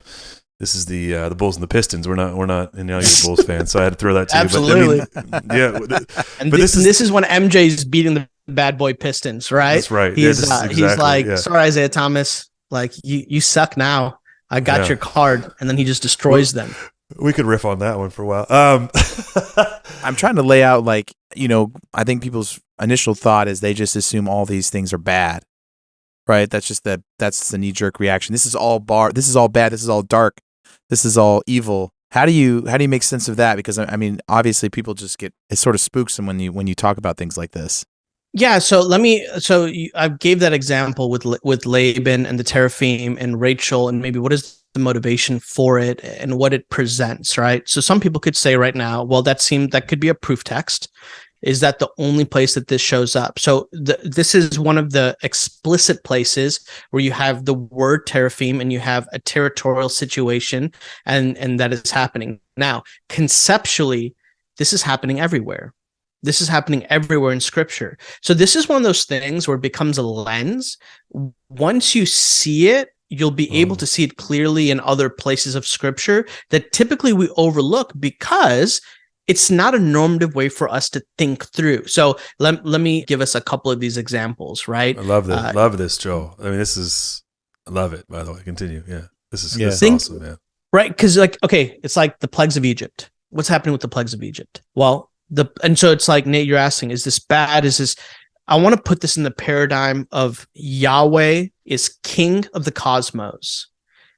this is the Bulls and the Pistons. We're not, you know, you're a Bulls fan, so I had to throw that to Absolutely. you. But I mean, yeah, and but this is when MJ's beating the bad boy Pistons, right? That's right. He's like, sorry, Isaiah Thomas, like you suck now. I got your card, and then he just destroys them. We could riff on that one for a while. I'm trying to lay out, like, you know, I think people's initial thought is they just assume all these things are bad, right? That's the knee-jerk reaction. This is all bad. This is all dark. This is all evil. How do you make sense of that? Because I mean, obviously, people just it sort of spooks them when you talk about things like this. Yeah, I gave that example with Laban and the Teraphim and Rachel, and maybe what is the motivation for it and what it presents, right? So some people could say right now, well, that could be a proof text. Is that the only place that this shows up? So this is one of the explicit places where you have the word Teraphim and you have a territorial situation, and that is happening. Now, conceptually, this is happening everywhere. This is happening everywhere in Scripture. So this is one of those things where it becomes a lens. Once you see it, you'll be able to see it clearly in other places of scripture that typically we overlook because it's not a normative way for us to think through. So let me give us a couple of these examples, right? I love that. Love this, Joel. I mean, I love it, by the way. Continue. Yeah. This is awesome, man. Right? Because it's like the plagues of Egypt. What's happening with the plagues of Egypt? Well, so it's like, Nate, you're asking, is this bad? Is this, I want to put this in the paradigm of Yahweh is king of the cosmos,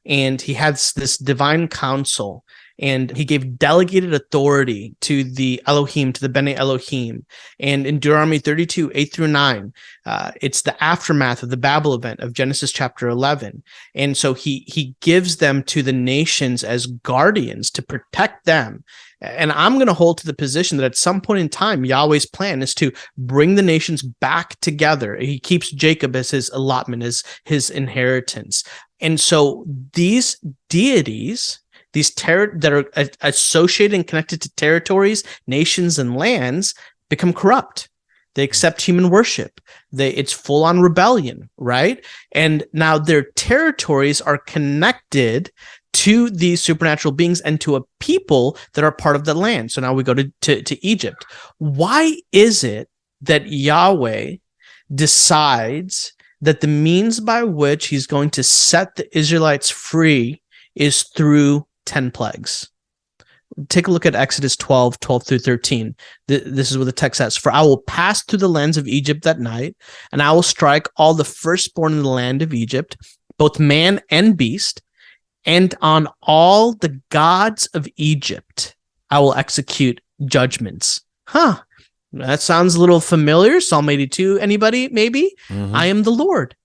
and he has this divine council, and he gave delegated authority to the Elohim, to the Bene Elohim. And in Deuteronomy 32, 8-9, it's the aftermath of the Babel event of Genesis chapter 11. And so he gives them to the nations as guardians to protect them. And I'm going to hold to the position that at some point in time, Yahweh's plan is to bring the nations back together. He keeps Jacob as his allotment, as his inheritance. And so these deities, that are associated and connected to territories, nations, and lands, become corrupt. They accept human worship. It's full-on rebellion, right? And now their territories are connected to these supernatural beings and to a people that are part of the land. So now we go to Egypt. Why is it that Yahweh decides that the means by which he's going to set the Israelites free is through 10 plagues? Take a look at Exodus 12-13. This is what the text says. For I will pass through the lands of Egypt that night, and I will strike all the firstborn in the land of Egypt, both man and beast, and on all the gods of Egypt I will execute judgments. That sounds a little familiar. Psalm 82, anybody? Maybe? Mm-hmm. I am the Lord.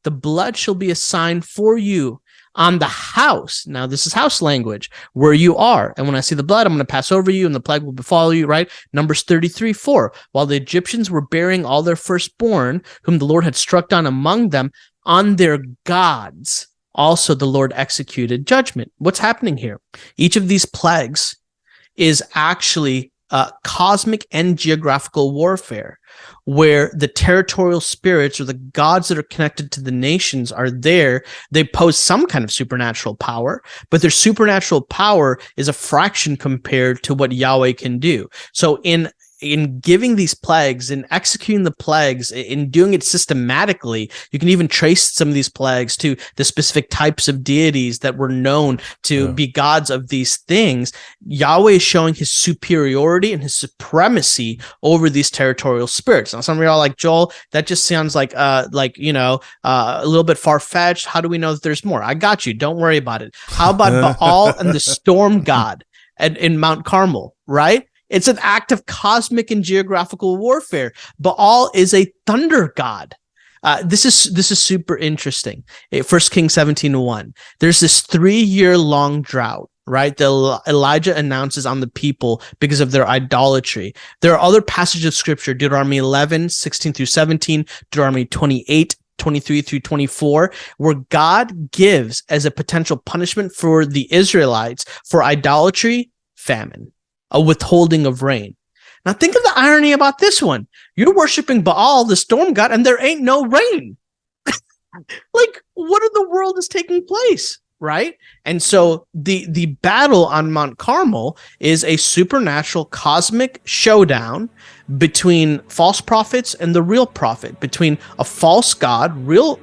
The blood shall be a sign for you on the house. Now, this is house language, where you are. And when I see the blood, I'm going to pass over you, and the plague will befall you, right? Numbers 33:4. While the Egyptians were burying all their firstborn, whom the Lord had struck down among them, on their gods, also the Lord executed judgment. What's happening here? Each of these plagues is actually cosmic and geographical warfare, where the territorial spirits, or the gods that are connected to the nations, are there. They pose some kind of supernatural power, but their supernatural power is a fraction compared to what Yahweh can do. So in giving these plagues, in executing the plagues, in doing it systematically, you can even trace some of these plagues to the specific types of deities that were known to be gods of these things. Yahweh is showing his superiority and his supremacy over these territorial spirits. Now, some of y'all are like, Joel, that just sounds like a little bit far-fetched. How do we know that there's more? I got you. Don't worry about it. How about Baal and the storm god in Mount Carmel, right? It's an act of cosmic and geographical warfare. Baal is a thunder god. This is super interesting. 1 Kings 17:1. There's this 3-year long drought, right? Elijah announces on the people because of their idolatry. There are other passages of scripture, Deuteronomy 11:16-17, Deuteronomy 28:23-24, where God gives as a potential punishment for the Israelites for idolatry, famine, a withholding of rain. Now think of the irony about this one. You're worshiping Baal, the storm god, and there ain't no rain. Like, what in the world is taking place, right? And so the battle on Mount Carmel is a supernatural cosmic showdown between false prophets and the real prophet, between a false god, real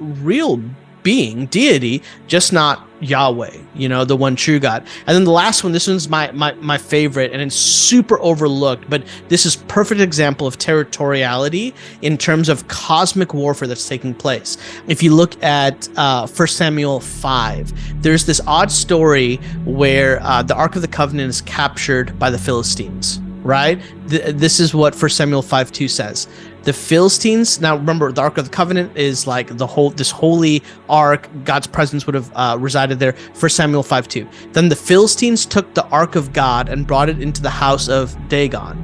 being, deity, just not Yahweh, the one true God. And then the last one, this one's my favorite, and it's super overlooked, but this is perfect example of territoriality in terms of cosmic warfare that's taking place. If you look at 1 Samuel 5, there's this odd story where the Ark of the Covenant is captured by the Philistines, right? This is what 1 Samuel 5:2 says. The Philistines, now remember, the Ark of the Covenant is like this holy ark. God's presence would have resided there. 1 Samuel 5:2. Then the Philistines took the Ark of God and brought it into the house of Dagon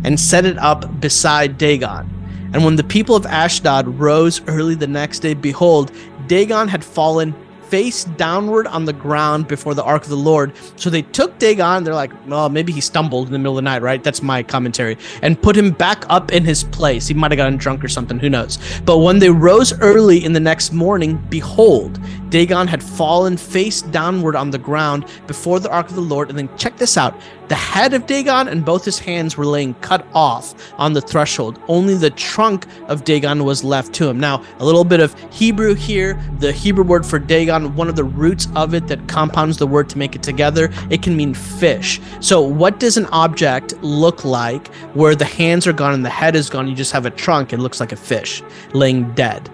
and set it up beside Dagon. And when the people of Ashdod rose early the next day, behold, Dagon had fallen face downward on the ground before the ark of the Lord. So they took Dagon, they're like, well, maybe he stumbled in the middle of the night, right? That's my commentary. And put him back up in his place. He might have gotten drunk or something, who knows? But when they rose early in the next morning, behold, Dagon had fallen face downward on the ground before the ark of the Lord. And then check this out. The head of Dagon and both his hands were laying cut off on the threshold. Only the trunk of Dagon was left to him. Now, a little bit of Hebrew here. The Hebrew word for Dagon, one of the roots of it that compounds the word to make it together, it can mean fish. So what does an object look like where the hands are gone and the head is gone? You just have a trunk. It looks like a fish laying dead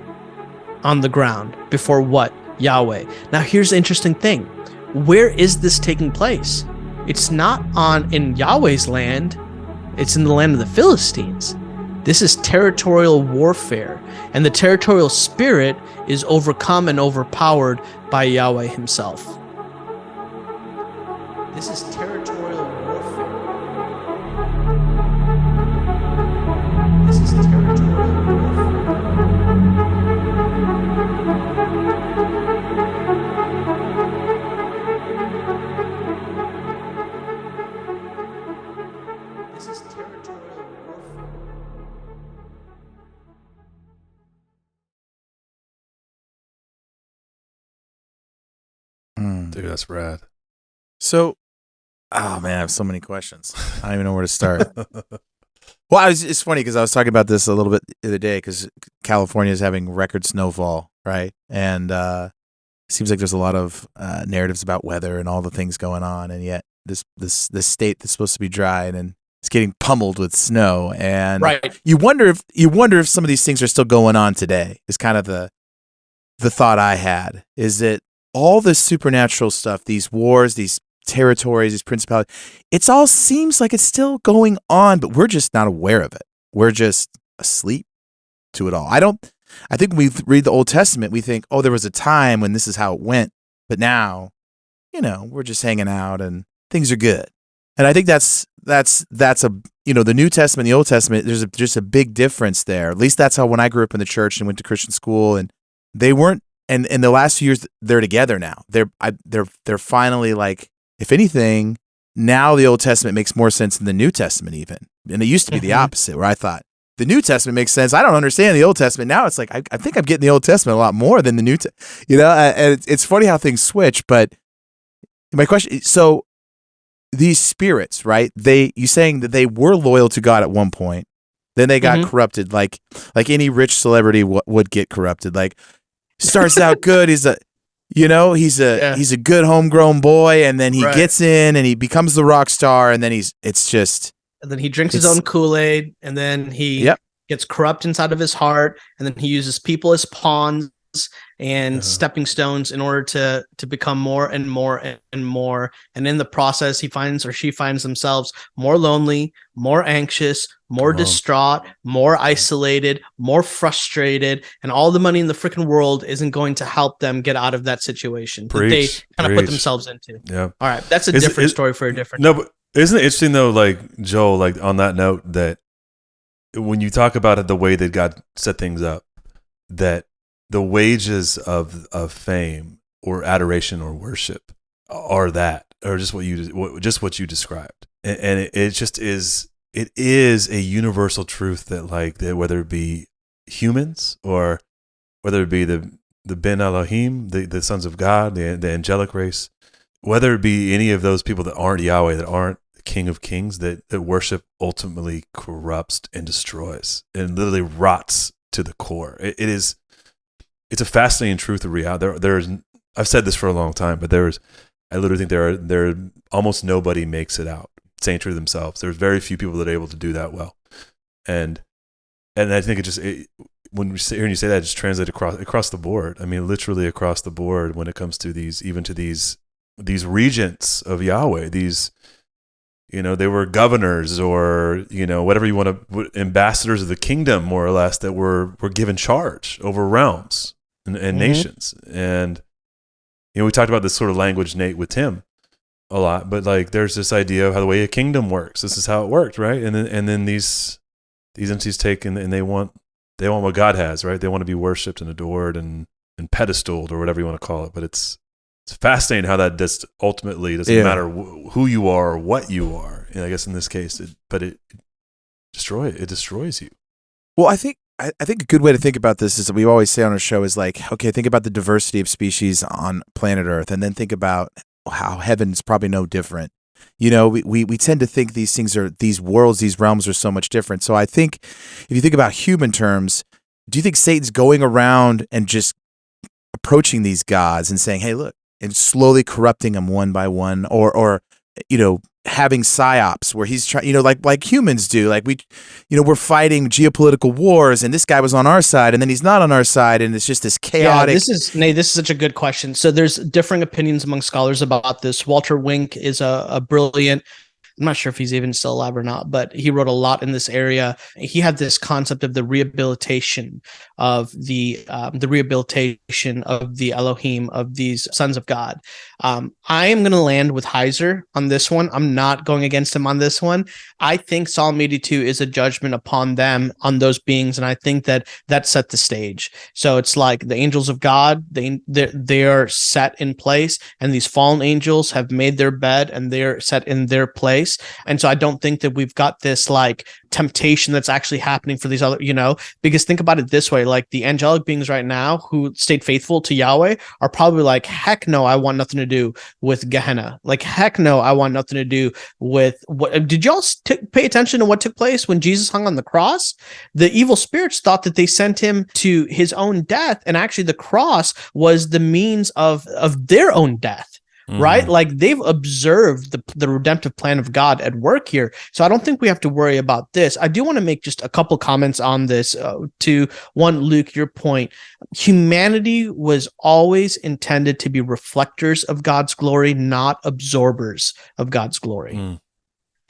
on the ground before what? Yahweh. Now, here's the interesting thing. Where is this taking place? It's not in Yahweh's land. It's in the land of the Philistines. This is territorial warfare, and the territorial spirit is overcome and overpowered by Yahweh himself. This is territorial warfare. This is territorial warfare. This is territorial warfare. Dude, that's rad. So, oh man, I have so many questions. I don't even know where to start. Well, it's funny because I was talking about this a little bit the other day because California is having record snowfall, right? And it seems like there's a lot of narratives about weather and all the things going on, and yet this state that's supposed to be dry and it's getting pummeled with snow. And right. you wonder if some of these things are still going on today. Is kind of the thought I had. Is that all this supernatural stuff, these wars, these territories, these principalities, it all seems like it's still going on, but we're just not aware of it. We're just asleep to it all. I think when we read the Old Testament, we think, oh, there was a time when this is how it went, but now, we're just hanging out and things are good. And I think that's a, the New Testament, the Old Testament, there's just a big difference there. At least that's how when I grew up in the church and went to Christian school, and they weren't. And in the last few years, they're together now. They're finally like, if anything, now the Old Testament makes more sense than the New Testament even. And it used to be the opposite, where I thought the New Testament makes sense. I don't understand the Old Testament. Now it's like I think I'm getting the Old Testament a lot more than the New Testament. And it's funny how things switch. But my question, so these spirits, right? You saying that they were loyal to God at one point, then they got corrupted, like any rich celebrity would get corrupted, like. Starts out good. He's a good homegrown boy, and then he gets in and he becomes the rock star, and then and then he drinks his own Kool-Aid, and then he gets corrupt inside of his heart, and then he uses people as pawns and stepping stones in order to become more and more and more. And in the process, he finds or she finds themselves more lonely, more anxious, more distraught, more isolated, more frustrated, and all the money in the freaking world isn't going to help them get out of that situation that they kind of put themselves into. Yeah. All right. That's a different story for a different time. But isn't it interesting though, like Joel, like on that note, that when you talk about it, the way that God set things up, that the wages of fame or adoration or worship are that, or just what you described, and it just is. It is a universal truth that whether it be humans or whether it be the Ben Elohim, the sons of God, the angelic race, whether it be any of those people that aren't Yahweh, that aren't the King of Kings, that worship ultimately corrupts and destroys and literally rots to the core. It's a fascinating truth of reality. There's I've said this for a long time, but I literally think there almost nobody makes it out staying true to themselves. There's very few people that are able to do that well, and I think when you say that, it just translates across the board. I mean, literally across the board when it comes to these regents of Yahweh. These, they were governors or whatever you want to, ambassadors of the kingdom, more or less, that were given charge over realms and nations. And we talked about this sort of language, Nate, with Tim a lot, but there's this idea of how the way a kingdom works. This is how it worked, right? And then these entities take and they want what God has, right? They want to be worshipped and adored and pedestaled or whatever you want to call it. But it's fascinating how that just ultimately doesn't matter who you are or what you are. I guess in this case, it destroys you. Well, I think I think a good way to think about this is that we always say on our show is like, okay, think about the diversity of species on planet Earth, and then think about how heaven's probably no different. We tend to think these worlds, these realms are so much different. So I think if you think about human terms, do you think Satan's going around and just approaching these gods and saying, hey, look, and slowly corrupting them one by one, or having psyops where he's trying, like humans do, like we're fighting geopolitical wars, and this guy was on our side, and then he's not on our side, and it's just this chaotic. Nate, this is such a good question. So there's differing opinions among scholars about this. Walter Wink is a brilliant. I'm not sure if he's even still alive or not, but he wrote a lot in this area. He had this concept of the rehabilitation of the rehabilitation of the Elohim, of these sons of God. I am going to land with Heiser on this one. I'm not going against him on this one. I think Psalm 82 is a judgment upon them, on those beings, and I think that set the stage. So it's like the angels of God, they are set in place, and these fallen angels have made their bed, and they're set in their place. And so I don't think that we've got this like temptation that's actually happening for these other, because think about it this way, like the angelic beings right now who stayed faithful to Yahweh are probably like, heck no, I want nothing to do with Gehenna. Like, heck no, I want nothing to do with what. Did y'all pay attention to what took place when Jesus hung on the cross? The evil spirits thought that they sent him to his own death, and actually the cross was the means of their own death. Right? Like they've observed the redemptive plan of God at work here. So I don't think we have to worry about this. I do want to make just a couple comments on this. To one, Luke, your point, humanity was always intended to be reflectors of God's glory, not absorbers of God's glory.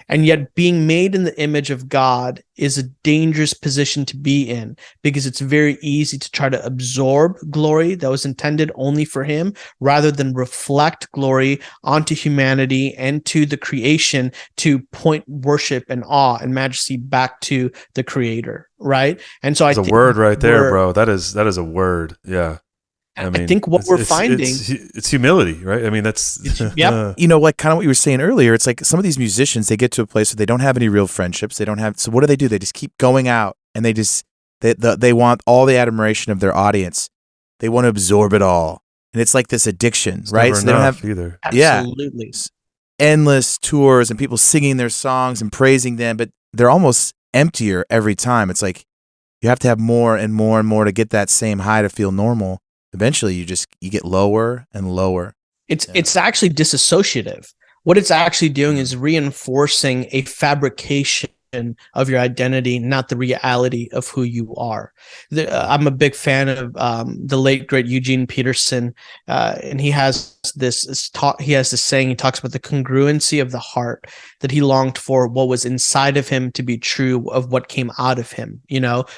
And yet being made in the image of God is a dangerous position to be in, because it's very easy to try to absorb glory that was intended only for him, rather than reflect glory onto humanity and to the creation, to point worship and awe and majesty back to the creator. Right. And so That's a word right there, bro. That is a word. Yeah. I think what we're finding, it's humility, right? I mean, that's yep. Like kind of what you were saying earlier. It's like some of these musicians, they get to a place where they don't have any real friendships. They don't have. So what do? They just keep going out, and they want all the admiration of their audience. They want to absorb it all, and it's like this addiction, it's right? Never so they don't have either. Absolutely. Endless tours and people singing their songs and praising them, but they're almost emptier every time. It's like you have to have more and more and more to get that same high to feel normal. Eventually you get lower and lower. It's actually disassociative. What it's actually doing is reinforcing a fabrication of your identity, not the reality of who you are. I'm a big fan of the late great Eugene Peterson, and he has this talk. He has this saying. He talks about the congruency of the heart, that he longed for what was inside of him to be true of what came out of him.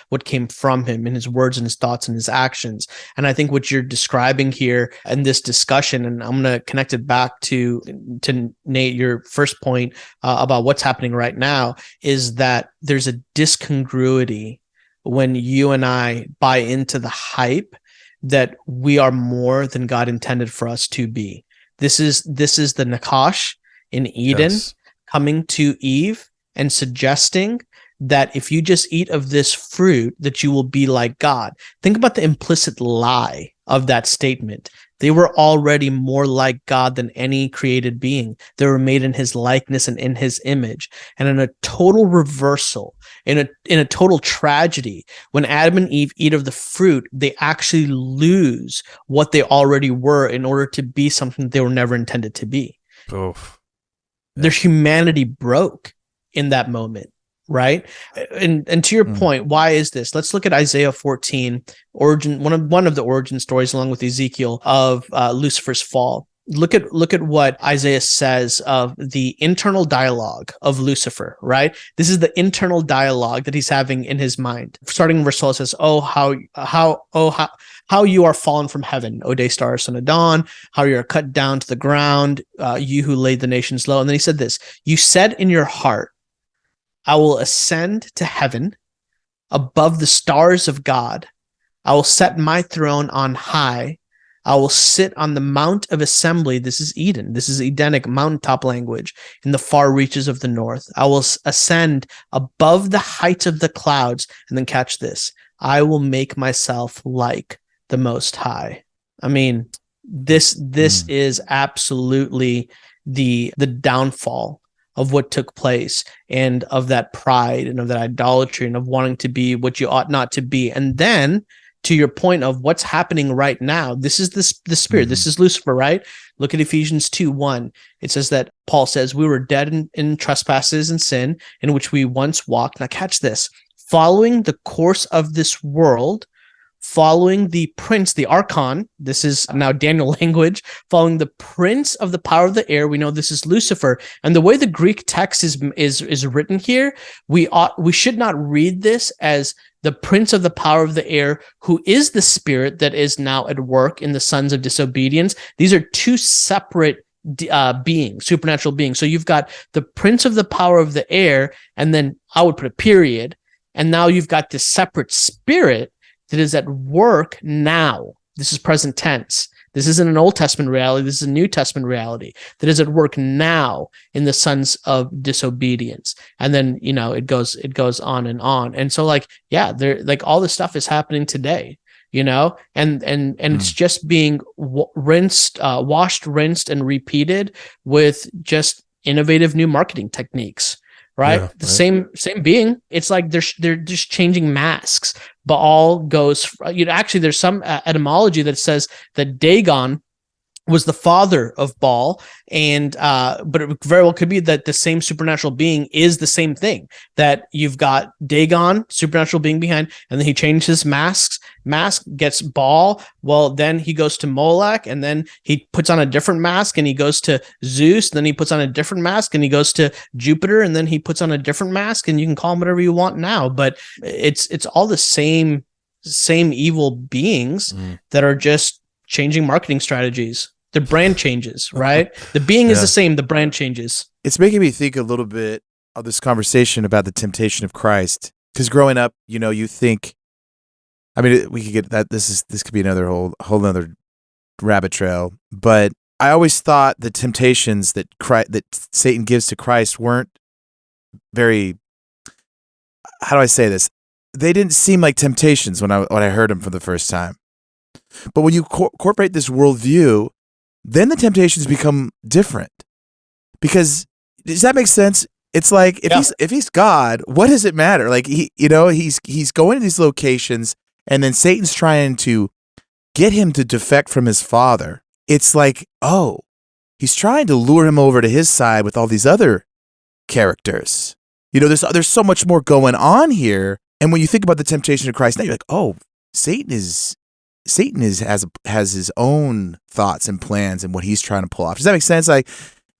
What came from him in his words and his thoughts and his actions. And I think what you're describing here in this discussion, and I'm going to connect it back to Nate, your first point about what's happening right now, is that there's a discongruity when you and I buy into the hype that we are more than God intended for us to be. This is the Nakash in Eden, yes, coming to Eve and suggesting that if you just eat of this fruit, that you will be like God. Think about the implicit lie of that statement. They were already more like God than any created being. They were made in his likeness and in his image. And in a total reversal, in a total tragedy, when Adam and Eve eat of the fruit, they actually lose what they already were in order to be something they were never intended to be. Oof. Their humanity broke in that moment. Right. And to your point, why is this? Let's look at Isaiah 14, one of the origin stories, along with Ezekiel, of Lucifer's fall. Look at what Isaiah says of the internal dialogue of Lucifer, right? This is the internal dialogue that he's having in his mind. Starting in verse 12, it says, how you are fallen from heaven, O day star, son of dawn, how you are cut down to the ground, you who laid the nations low. And then he said this, you said in your heart, I will ascend to heaven above the stars of God. I will set my throne on high. I will sit on the mount of assembly. This is Eden. This is Edenic mountaintop language in the far reaches of the north. I will ascend above the heights of the clouds. And then catch this. I will make myself like the Most High. I mean, this is absolutely the downfall of what took place, and of that pride and of that idolatry and of wanting to be what you ought not to be. And then to your point of what's happening right now, this is the spirit. This is Lucifer, right? Look at Ephesians 2:1. It says that Paul says, we were dead in trespasses and sin in which we once walked. Now catch this. Following the course of this world, following the prince, the archon, this is now Daniel language, following the prince of the power of the air. We know this is Lucifer. And the way the Greek text is written here, we should not read this as the prince of the power of the air, who is the spirit that is now at work in the sons of disobedience. These are two separate beings, supernatural beings. So you've got the prince of the power of the air, and then I would put a period. And now you've got this separate spirit that is at work now. This is present tense. This isn't an Old Testament reality. This is a New Testament reality that is at work now in the sons of disobedience. And then, it goes on and on. And so all this stuff is happening today, and it's just being washed, rinsed, and repeated with just innovative new marketing techniques. Right? Yeah, the same being. It's like they're just changing masks. Baal goes, actually there's some etymology that says that Dagon was the father of Baal, and but it very well could be that the same supernatural being is the same thing. That you've got Dagon, supernatural being behind, and then he changed his mask gets Baal. Well, then he goes to Molech, and then he puts on a different mask, and he goes to Zeus. Then he puts on a different mask, and he goes to Jupiter, and then he puts on a different mask. And you can call him whatever you want now, but it's all the same evil beings that are just changing marketing strategies. The brand changes, right? The being is the same, the brand changes. It's making me think a little bit of this conversation about the temptation of Christ. Because growing up, you think, I mean, we could get that. This could be another whole other rabbit trail. But I always thought the temptations that Satan gives to Christ weren't very. How do I say this? They didn't seem like temptations when I heard them for the first time. But when you incorporate this worldview, then the temptations become different. Because does that make sense? It's like if he's God, what does it matter? Like he's going to these locations, and then Satan's trying to get him to defect from his father. It's like, he's trying to lure him over to his side with all these other characters. There's so much more going on here. And when you think about the temptation of Christ, now you're like, Satan has his own thoughts and plans and what he's trying to pull off. Does that make sense?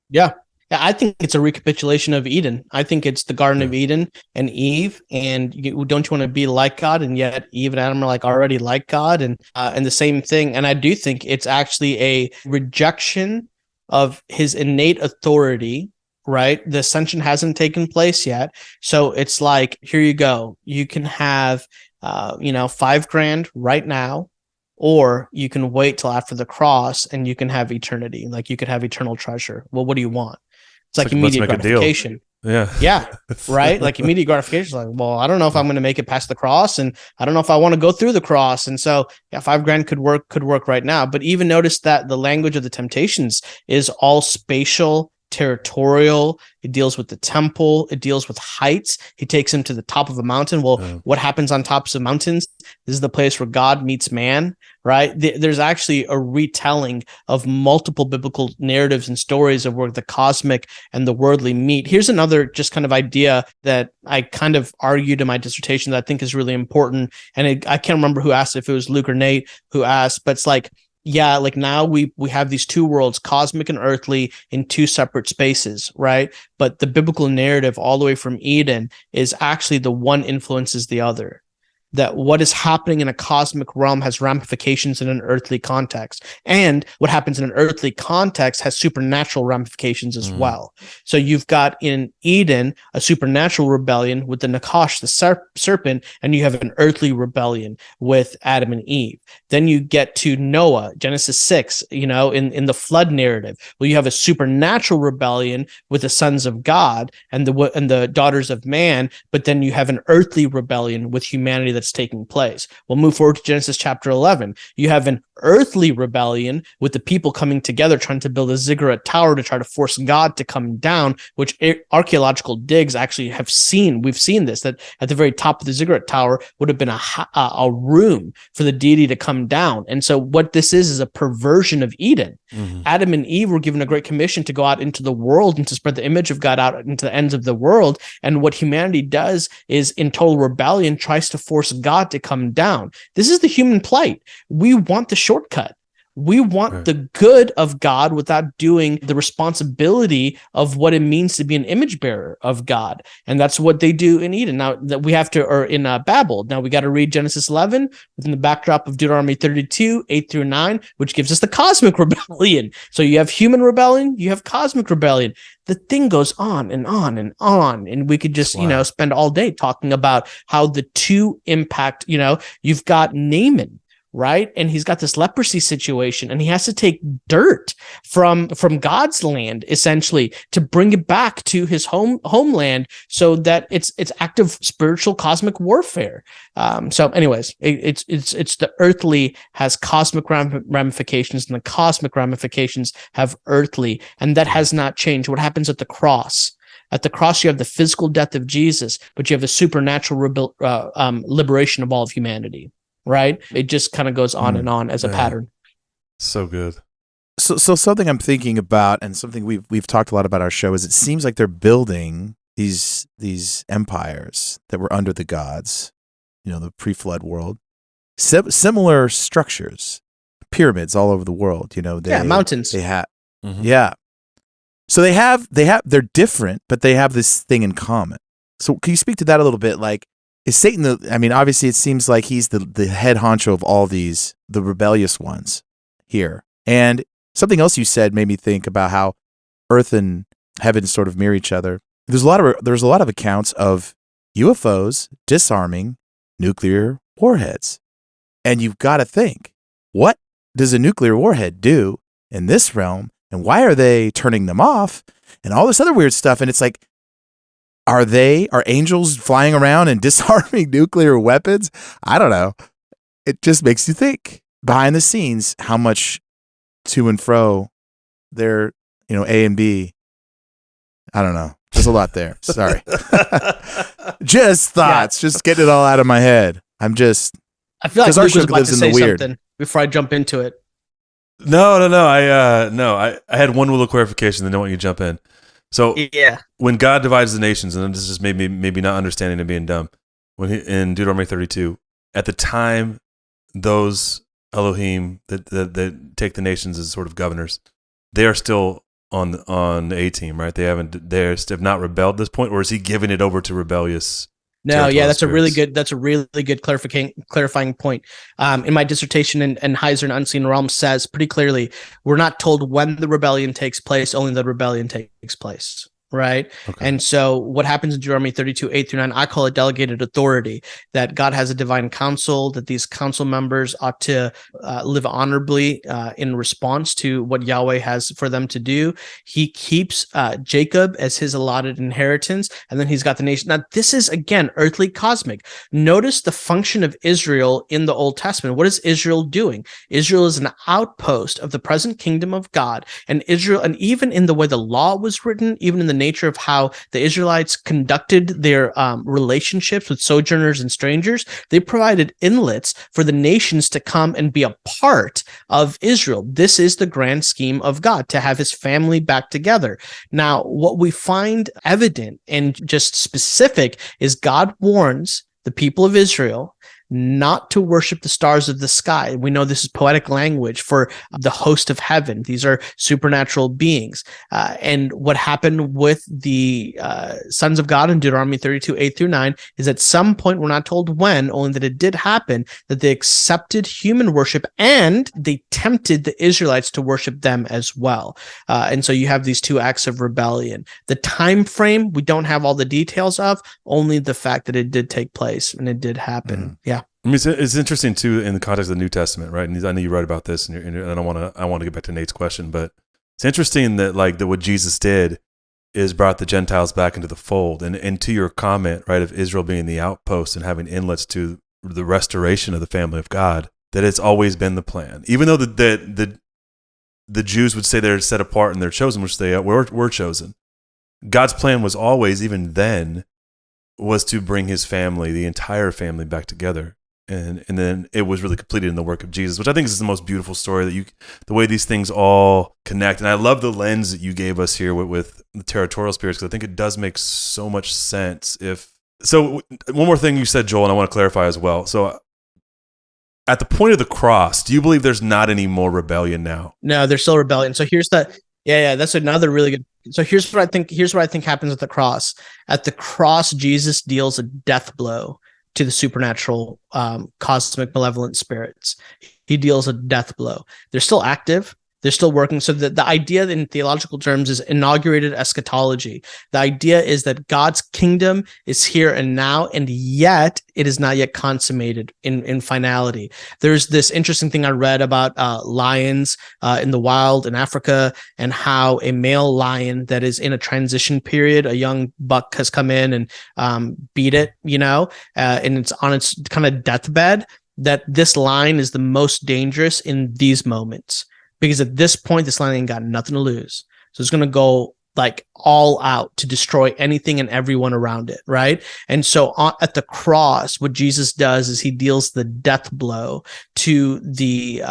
Yeah, I think it's a recapitulation of Eden. I think it's the Garden of Eden and Eve. And don't you want to be like God? And yet Eve and Adam are already like God, and the same thing. And I do think it's actually a rejection of his innate authority. Right, the ascension hasn't taken place yet, so it's like, here you go. You can have $5,000 right now. Or you can wait till after the cross and you can have eternity. Like you could have eternal treasure. Well, what do you want? It's like immediate gratification. Yeah. Right. Like immediate gratification. Like, well, I don't know if I'm going to make it past the cross, and I don't know if I want to go through the cross. And so $5,000 could work right now. But even notice that the language of the temptations is all spatial, territorial. It deals with the temple. It deals with heights. He takes him to the top of a mountain. Well, what happens on tops of mountains? This is the place where God meets man, right? There's actually a retelling of multiple biblical narratives and stories of where the cosmic and the worldly meet. Here's another just kind of idea that I kind of argued in my dissertation that I think is really important. And I can't remember who asked, if it was Luke or Nate who asked, but it's like, now we have these two worlds, cosmic and earthly, in two separate spaces, right? But the biblical narrative all the way from Eden is actually the one influences the other. That what is happening in a cosmic realm has ramifications in an earthly context. And what happens in an earthly context has supernatural ramifications as well. So you've got in Eden a supernatural rebellion with the Nakash, the serpent, and you have an earthly rebellion with Adam and Eve. Then you get to Noah, Genesis 6, in the flood narrative. Well, you have a supernatural rebellion with the sons of God and the daughters of man, but then you have an earthly rebellion with humanity that's that's taking place. We'll move forward to Genesis chapter 11. You have an earthly rebellion with the people coming together trying to build a ziggurat tower to try to force God to come down, which archaeological digs actually have seen. We've seen this, that at the very top of the ziggurat tower would have been a room for the deity to come down. And so what this is a perversion of Eden. Adam and Eve were given a great commission to go out into the world and to spread the image of God out into the ends of the world. And what humanity does is, in total rebellion, tries to force God to come down. This is the human plight. We want the shortcut. We want the good of God without doing the responsibility of what it means to be an image bearer of God. And that's what they do in Eden. Now that we have to, or in Babel. Now we got to read Genesis 11 within the backdrop of Deuteronomy 32, 8-9, which gives us the cosmic rebellion. So you have human rebellion, you have cosmic rebellion. The thing goes on and on and on. And we could just, spend all day talking about how the two impact, you've got Naaman, right? And he's got this leprosy situation, and he has to take dirt from God's land, essentially, to bring it back to his homeland, so that it's active spiritual cosmic warfare. So anyways, it's the earthly has cosmic ramifications, and the cosmic ramifications have earthly, and that has not changed. What happens at the cross? At the cross, you have the physical death of Jesus, but you have the supernatural liberation of all of humanity. Right? It just kind of goes on and on as a pattern. So good. So something I'm thinking about, and something we've talked a lot about our show, is it seems like they're building these empires that were under the gods, the pre-flood world, similar structures, pyramids all over the world. Mountains. They have, So they're different, but they have this thing in common. So can you speak to that a little bit? Like, is Satan obviously it seems like he's the head honcho of all these, the rebellious ones here. And something else you said made me think about how earth and heaven sort of mirror each other. There's a lot of accounts of UFOs disarming nuclear warheads. And you've got to think, what does a nuclear warhead do in this realm? And why are they turning them off? And all this other weird stuff. And it's like, are angels flying around and disarming nuclear weapons? I don't know. It just makes you think behind the scenes how much to and fro they're, A and B. I don't know. There's a lot there. Sorry. Just thoughts. Just getting it all out of my head. I feel like Luke was about to say something before I jump into it. No. I had one little clarification, then I want you to jump in. So when God divides the nations, and this is maybe not understanding and being dumb, in Deuteronomy 32, at the time, those Elohim that take the nations as sort of governors, they are still on the A team, right? They have not rebelled at this point, or is he giving it over to rebellious? No, that's a really good clarifying point. In my dissertation, and Heiser and Unseen Realms says pretty clearly, we're not told when the rebellion takes place, only the rebellion takes place. Right. Okay. And so what happens in Deuteronomy 32, 8-9, I call it delegated authority, that God has a divine council, that these council members ought to live honorably in response to what Yahweh has for them to do. He keeps Jacob as his allotted inheritance, and then he's got the nation. Now, this is, again, earthly cosmic. Notice the function of Israel in the Old Testament. What is Israel doing? Israel is an outpost of the present kingdom of God, and Israel, and even in the way the law was written, even in the nature of how the Israelites conducted their relationships with sojourners and strangers, they provided inlets for the nations to come and be a part of Israel. This is the grand scheme of God, to have his family back together. Now, what we find evident and just specific is God warns the people of Israel not to worship the stars of the sky. We know this is poetic language for the host of heaven. These are supernatural beings. And what happened with the sons of God in Deuteronomy 32, 8-9 is at some point, we're not told when, only that it did happen, that they accepted human worship and they tempted the Israelites to worship them as well. And so you have these two acts of rebellion. The time frame, we don't have all the details of, only the fact that it did take place and it did happen. Mm-hmm. Yeah. I mean, it's interesting too in the context of the New Testament, right? And I know you write about this, and I want to get back to Nate's question, but it's interesting that that what Jesus did is brought the Gentiles back into the fold, and to your comment, right, of Israel being the outpost and having inlets to the restoration of the family of God, that it's always been the plan. Even though the Jews would say they're set apart and they're chosen, which they were chosen, God's plan was always, even then, was to bring his family, the entire family, back together. And then it was really completed in the work of Jesus, which I think is the most beautiful story, the way these things all connect. And I love the lens that you gave us here with the territorial spirits, because I think it does make so much sense. So one more thing you said, Joel, and I want to clarify as well. So at the point of the cross, do you believe there's not any more rebellion now? No, there's still rebellion. So here's that's another really good. So here's what I think happens at the cross. At the cross, Jesus deals a death blow to the supernatural, cosmic malevolent spirits. He deals a death blow. They're still active. They're still working. So the idea in theological terms is inaugurated eschatology. The idea is that God's kingdom is here and now, and yet it is not yet consummated in finality. There's this interesting thing I read about lions in the wild in Africa, and how a male lion that is in a transition period, a young buck has come in and beat it, and it's on its kind of deathbed, that this lion is the most dangerous in these moments. Because at this point, this lion ain't got nothing to lose. So it's going to go like all out to destroy anything and everyone around it, right? And so at the cross, what Jesus does is he deals the death blow to the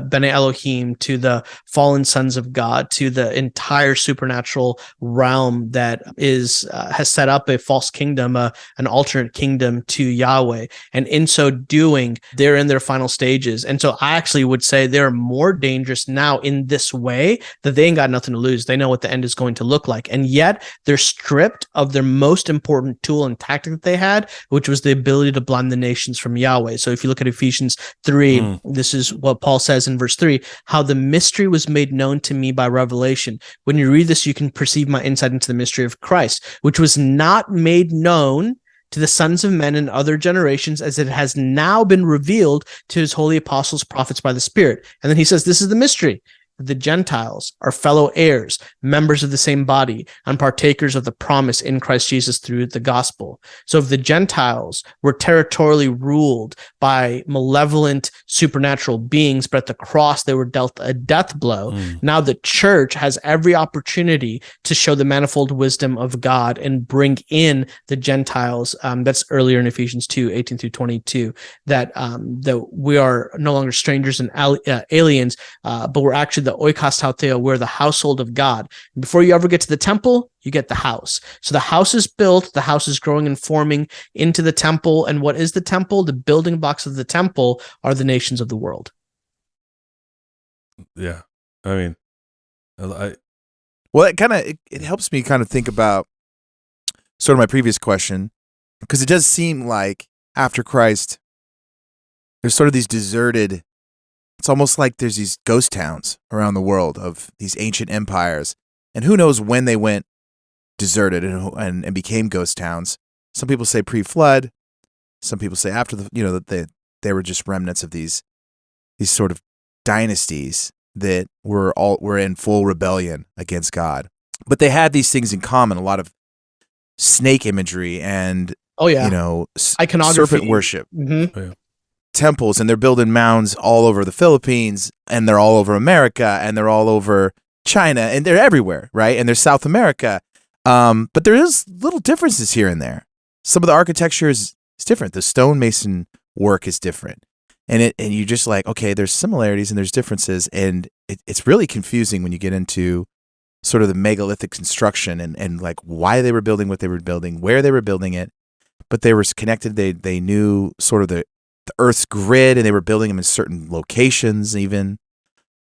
Bene Elohim, to the fallen sons of God, to the entire supernatural realm that has set up a false kingdom, an alternate kingdom to Yahweh. And in so doing, they're in their final stages. And so I actually would say they're more dangerous now in this way, that they ain't got nothing to lose. They know what the end is going to look like. And yet they're stripped of their most important tool and tactic that they had, which was the ability to blind the nations from Yahweh. So if you look at Ephesians 3, this is what Paul says in verse 3, how the mystery was made known to me by revelation. When you read this, you can perceive my insight into the mystery of Christ, which was not made known to the sons of men in other generations, as it has now been revealed to his holy apostles, prophets by the Spirit. And then he says, this is the mystery. The Gentiles are fellow heirs, members of the same body, and partakers of the promise in Christ Jesus through the gospel. So if the Gentiles were territorially ruled by malevolent supernatural beings, but at the cross they were dealt a death blow, now the church has every opportunity to show the manifold wisdom of God and bring in the Gentiles. That's earlier in Ephesians 2, 18 through 22, that we are no longer strangers and aliens, but we're actually the oikos tauteo, we're the household of God. Before you ever get to the temple, you get the house. So the house is built, the house is growing and forming into the temple. And what is the temple? The building blocks of the temple are the nations of the world. Yeah. I mean, well, it helps me kind of think about sort of my previous question, because it does seem like after Christ, there's sort of these deserted, it's almost like there's these ghost towns around the world of these ancient empires. And who knows when they went deserted and became ghost towns. Some people say pre-flood. Some people say after that they were just remnants of these sort of dynasties that were in full rebellion against God. But they had these things in common, a lot of snake imagery and iconography, serpent worship. Mm-hmm. Oh, yeah. Temples, and they're building mounds all over the Philippines, and they're all over America, and they're all over China, and they're everywhere, right? And there's South America. But there is little differences here and there. Some of the architecture is different. The stonemason work is different. And you're just like, okay, there's similarities and there's differences. And it's really confusing when you get into sort of the megalithic construction and like why they were building what they were building, where they were building it. But they were connected. They knew sort of the Earth's grid, and they were building them in certain locations even.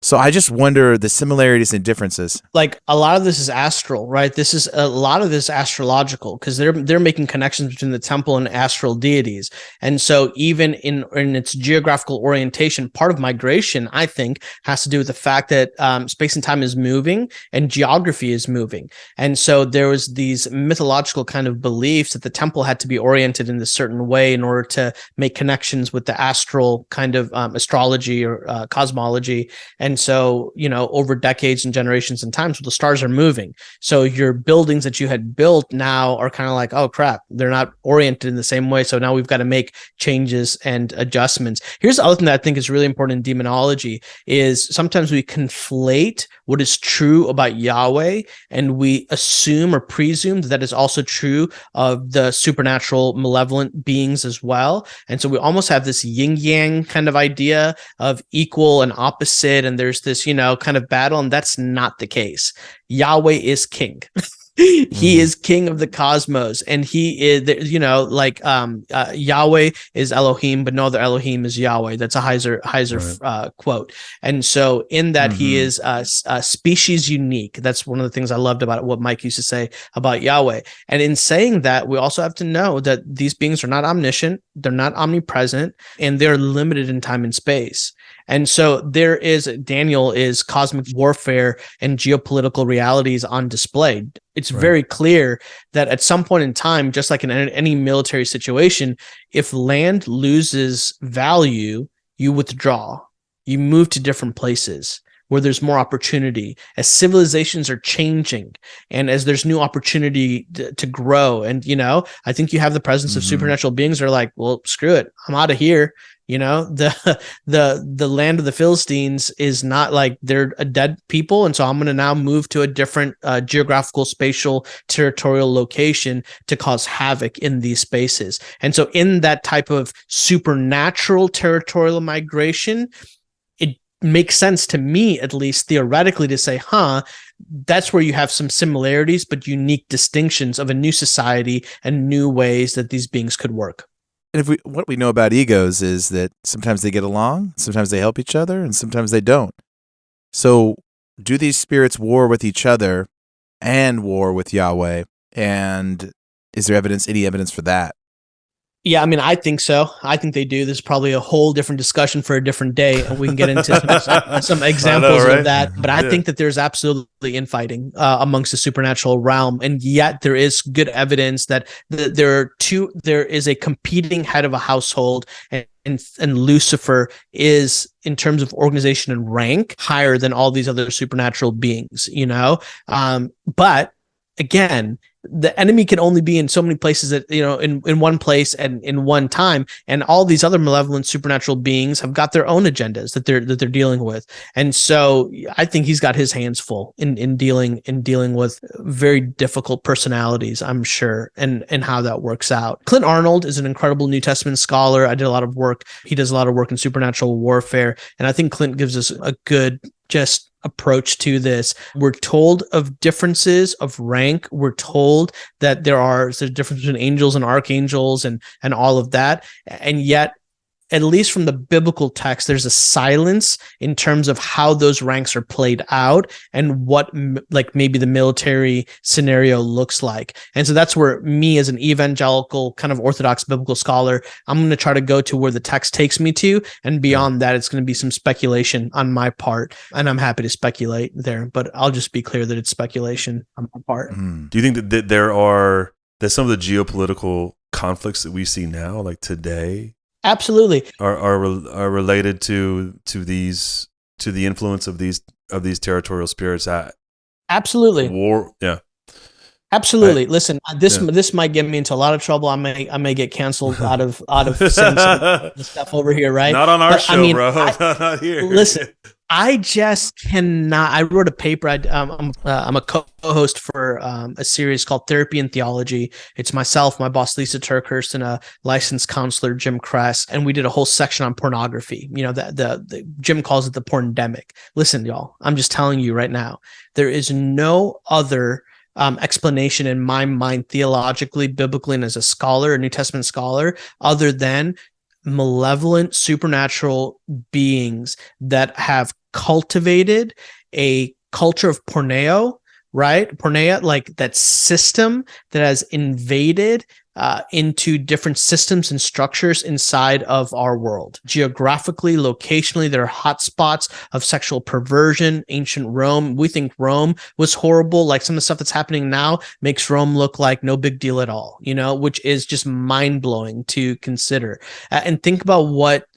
So I just wonder the similarities and differences. Like a lot of this is astral, right? A lot of this astrological, because they're making connections between the temple and astral deities. And so even in its geographical orientation, part of migration, I think, has to do with the fact that space and time is moving and geography is moving. And so there was these mythological kind of beliefs that the temple had to be oriented in a certain way in order to make connections with the astral kind of astrology or cosmology. And so, over decades and generations and times, the stars are moving. So your buildings that you had built now are kind of like, oh crap, they're not oriented in the same way. So now we've got to make changes and adjustments. Here's the other thing that I think is really important in demonology is sometimes we conflate what is true about Yahweh, and we assume or presume that is also true of the supernatural malevolent beings as well. And so we almost have this yin yang kind of idea of equal and opposite, and there's this, kind of battle, and that's not the case. Yahweh is king. He is king of the cosmos, and he is, Yahweh is Elohim, but no other Elohim is Yahweh. That's a Heiser quote. And so in that he is species unique. That's one of the things I loved about what Mike used to say about Yahweh. And in saying that, we also have to know that these beings are not omniscient, they're not omnipresent, and they're limited in time and space. And so Daniel is cosmic warfare and geopolitical realities on display. It's very clear that at some point in time, just like in any military situation, if land loses value, you withdraw, you move to different places where there's more opportunity as civilizations are changing and as there's new opportunity to grow. And, I think you have the presence of supernatural beings that are like, well, screw it, I'm out of here. The land of the Philistines is not like they're a dead people. And so I'm going to now move to a different geographical, spatial, territorial location to cause havoc in these spaces. And so in that type of supernatural territorial migration, it makes sense to me, at least theoretically, to say, that's where you have some similarities, but unique distinctions of a new society and new ways that these beings could work. And what we know about egos is that sometimes they get along, sometimes they help each other, and sometimes they don't. So do these spirits war with each other and war with Yahweh? And is there any evidence for that? Yeah, I think so. I think they do. There's probably a whole different discussion for a different day, and we can get into some examples of that. But I think that there's absolutely infighting amongst the supernatural realm, and yet there is good evidence that there is a competing head of a household, and Lucifer is, in terms of organization and rank, higher than all these other supernatural beings. But again, the enemy can only be in so many places that, in one place and in one time. And all these other malevolent supernatural beings have got their own agendas that they're dealing with. And so I think he's got his hands full in dealing with very difficult personalities, I'm sure, and how that works out. Clint Arnold is an incredible New Testament scholar. I did a lot of work. He does a lot of work in supernatural warfare. And I think Clint gives us a good approach to this. We're told of differences of rank. We're told that there's a difference between angels and archangels and all of that. And yet, at least from the biblical text, there's a silence in terms of how those ranks are played out and what maybe the military scenario looks like. And so that's where me, as an evangelical kind of Orthodox biblical scholar, I'm going to try to go to where the text takes me to. And beyond that, it's going to be some speculation on my part. And I'm happy to speculate there, but I'll just be clear that it's speculation on my part. Do you think that that some of the geopolitical conflicts that we see now, like today, absolutely are related to the influence of these territorial spirits at absolutely war? Yeah, absolutely. Listen, this might get me into a lot of trouble. I may get canceled out of saying some stuff over here, right? Not on our show, bro. Not here. Listen, I just cannot. I wrote a paper. I'm a co-host for a series called Therapy and Theology. It's myself, my boss Lysa TerKeurst, and a licensed counselor, Jim Kress, and we did a whole section on pornography. The Jim calls it the porndemic. Listen, y'all, I'm just telling you right now, there is no other explanation in my mind, theologically, biblically, and as a scholar, a New Testament scholar, other than malevolent supernatural beings that have cultivated a culture of porneo, right? Porneia, like that system that has invaded into different systems and structures inside of our world. Geographically, locationally, there are hotspots of sexual perversion. Ancient Rome, we think Rome was horrible. Like some of the stuff that's happening now makes Rome look like no big deal at all, which is just mind-blowing to consider. And think about what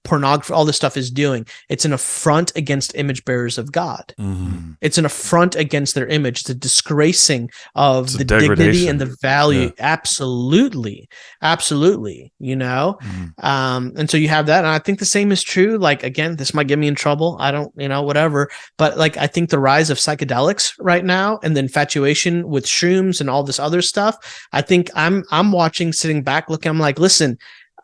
pornography, all this stuff is doing. It's an affront against image bearers of God. Mm-hmm. It's an affront against their image. It's a disgracing of the dignity and the value. Yeah. Absolutely. Mm-hmm. And so you have that. And I think the same is true. Like, again, this might get me in trouble. I don't, whatever. But like, I think the rise of psychedelics right now and the infatuation with shrooms and all this other stuff, I think I'm watching, sitting back, looking, I'm like, listen,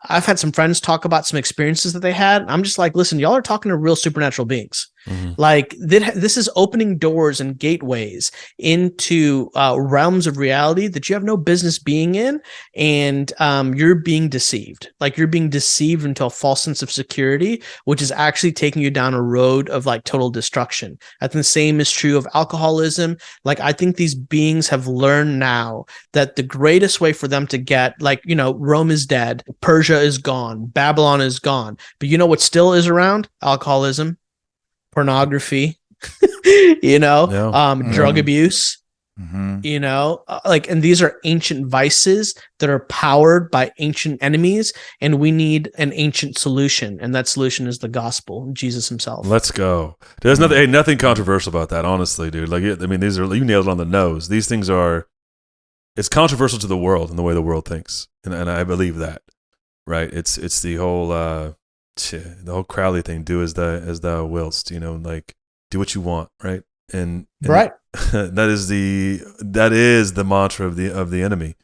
I've had some friends talk about some experiences that they had. I'm just like, listen, y'all are talking to real supernatural beings. Mm-hmm. Like this is opening doors and gateways into realms of reality that you have no business being in. And you're being deceived. Like you're being deceived into a false sense of security, which is actually taking you down a road of like total destruction. I think the same is true of alcoholism. Like I think these beings have learned now that the greatest way for them to get, like, Rome is dead, Persia is gone, Babylon is gone. But you know what still is around? Alcoholism, pornography, drug abuse, and these are ancient vices that are powered by ancient enemies, and we need an ancient solution, and that solution is the gospel, Jesus himself. Let's go. There's nothing controversial about that, honestly, dude. Like, I mean, you nailed it on the nose. These things it's controversial to the world and the way the world thinks, and I believe that, right? It's the whole Crowley thing, do as thou willst, like do what you want, right? And right. that is the mantra of the enemy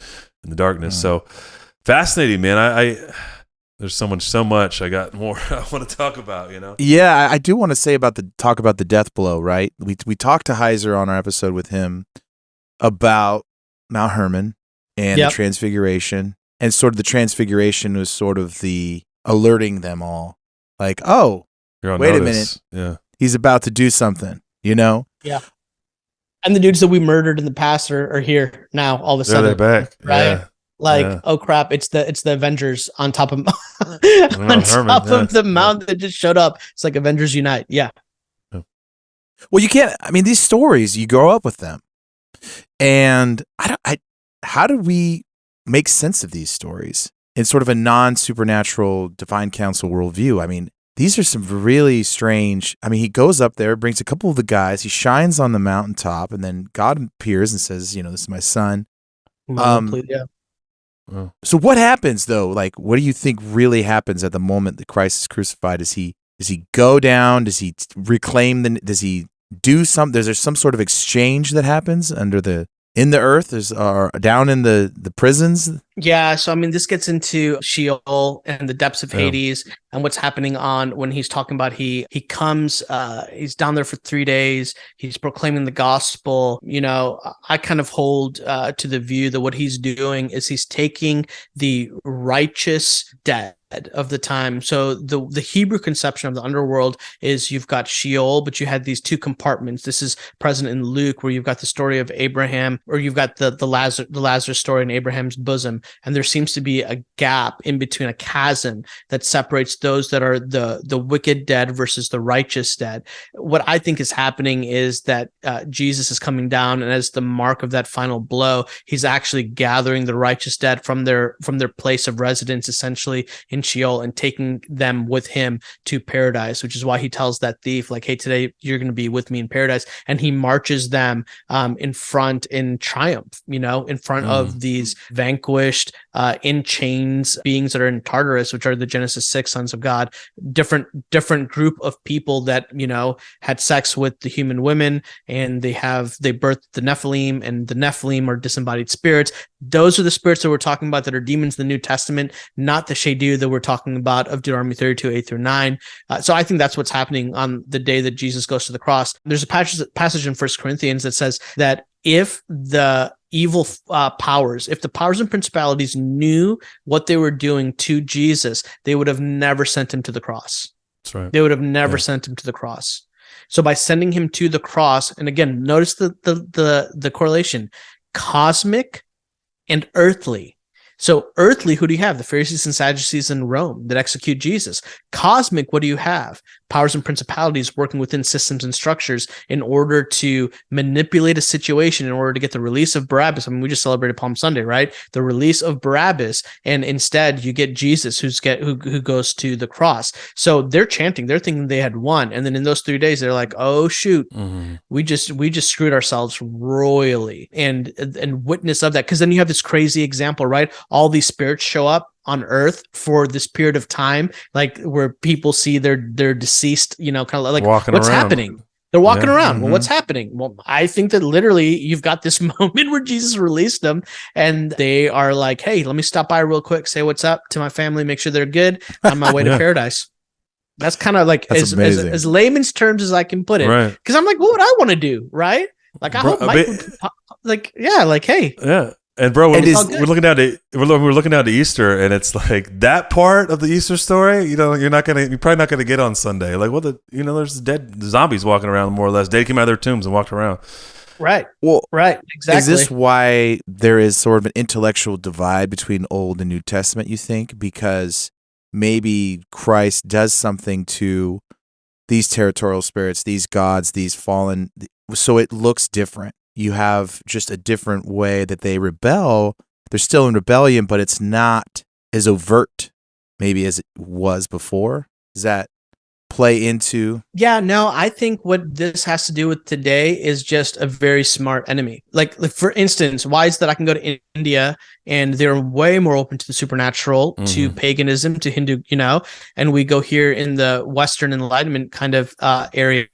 in the darkness. So fascinating, man. I there's so much I got more I want to talk about, Yeah, I do want to say talk about the death blow, right? We talked to Heiser on our episode with him about Mount Hermon and the transfiguration, and sort of the transfiguration was sort of the alerting them all, like, oh, wait a minute, he's about to do something, Yeah. And the dudes that we murdered in the past are here now. All of a sudden, they're back, right? Yeah. Oh crap! It's the Avengers on top of the mountain that just showed up. It's like Avengers Unite. Yeah. Well, you can't. I mean, these stories, you grow up with them, and how do we make sense of these stories in sort of a non-supernatural divine council worldview? I mean, these are some really strange. I mean, he goes up there, brings a couple of the guys, he shines on the mountaintop, and then God appears and says, this is my son. So what happens though? Like, what do you think really happens at the moment that Christ is crucified? Does he go down? Does he reclaim does he do something? Is there some sort of exchange that happens in the earth, down in the prisons? Yeah, so I mean, this gets into Sheol and the depths of Hades, and what's happening when he's talking about he comes, he's down there for 3 days, he's proclaiming the gospel. I kind of hold to the view that what he's doing is he's taking the righteous dead of the time. So the Hebrew conception of the underworld is you've got Sheol, but you had these two compartments. This is present in Luke, where you've got the story of Abraham, or you've got the Lazarus story in Abraham's bosom, and there seems to be a gap in between, a chasm that separates those that are the wicked dead versus the righteous dead. What I think is happening is that Jesus is coming down, and as the mark of that final blow, he's actually gathering the righteous dead from their place of residence, essentially in Sheol, and taking them with him to paradise, which is why he tells that thief, like, hey, today you're going to be with me in paradise. And he marches them in front in triumph, in front of these vanquished, in chains beings that are in Tartarus, which are the Genesis 6 sons of God, different group of people that, had sex with the human women, and they birthed the Nephilim, and the Nephilim are disembodied spirits. Those are the spirits that we're talking about that are demons in the New Testament, not the Shadu that we're talking about of Deuteronomy 32, 8-9. So I think that's what's happening on the day that Jesus goes to the cross. There's a passage in 1 Corinthians that says that if the evil powers, if the powers and principalities knew what they were doing to Jesus, they would have never sent him to the cross. That's right. They would have never sent him to the cross. So by sending him to the cross, and again, notice the correlation, cosmic and earthly. So earthly, who do you have? The Pharisees and Sadducees in Rome that execute Jesus. Cosmic, what do you have? Powers and principalities working within systems and structures in order to manipulate a situation in order to get the release of Barabbas. I mean, we just celebrated Palm Sunday, right? The release of Barabbas, and instead you get Jesus who goes to the cross. So they're chanting, they're thinking they had won, and then in those 3 days they're like, oh shoot, we just screwed ourselves royally, and witness of that, because then you have this crazy example, right? All these spirits show up on earth for this period of time, like where people see their deceased, kind of like walking what's around. happening. They're walking around. Well, what's happening? Well, I think that literally you've got this moment where Jesus released them, and they are like, hey, let me stop by real quick, say what's up to my family, make sure they're good, on my way to paradise. That's kind of like as layman's terms as I can put it. Right. Because I'm like, what would I want to do? Right. Like, I hope Mike would, hey. Yeah. And bro, we're looking down to Easter, and it's like that part of the Easter story. You're probably not gonna get on Sunday. Like, there's dead zombies walking around, more or less. They came out of their tombs and walked around. Right. Well, right. Exactly. Is this why there is sort of an intellectual divide between Old and New Testament? You think because maybe Christ does something to these territorial spirits, these gods, these fallen, so it looks different. You have just a different way that they rebel. They're still in rebellion, but it's not as overt maybe as it was before. Does that play into? Yeah, no, I think what this has to do with today is just a very smart enemy. Like for instance, why is that I can go to India and they're way more open to the supernatural, to paganism, to Hindu, and we go here in the Western Enlightenment kind of area,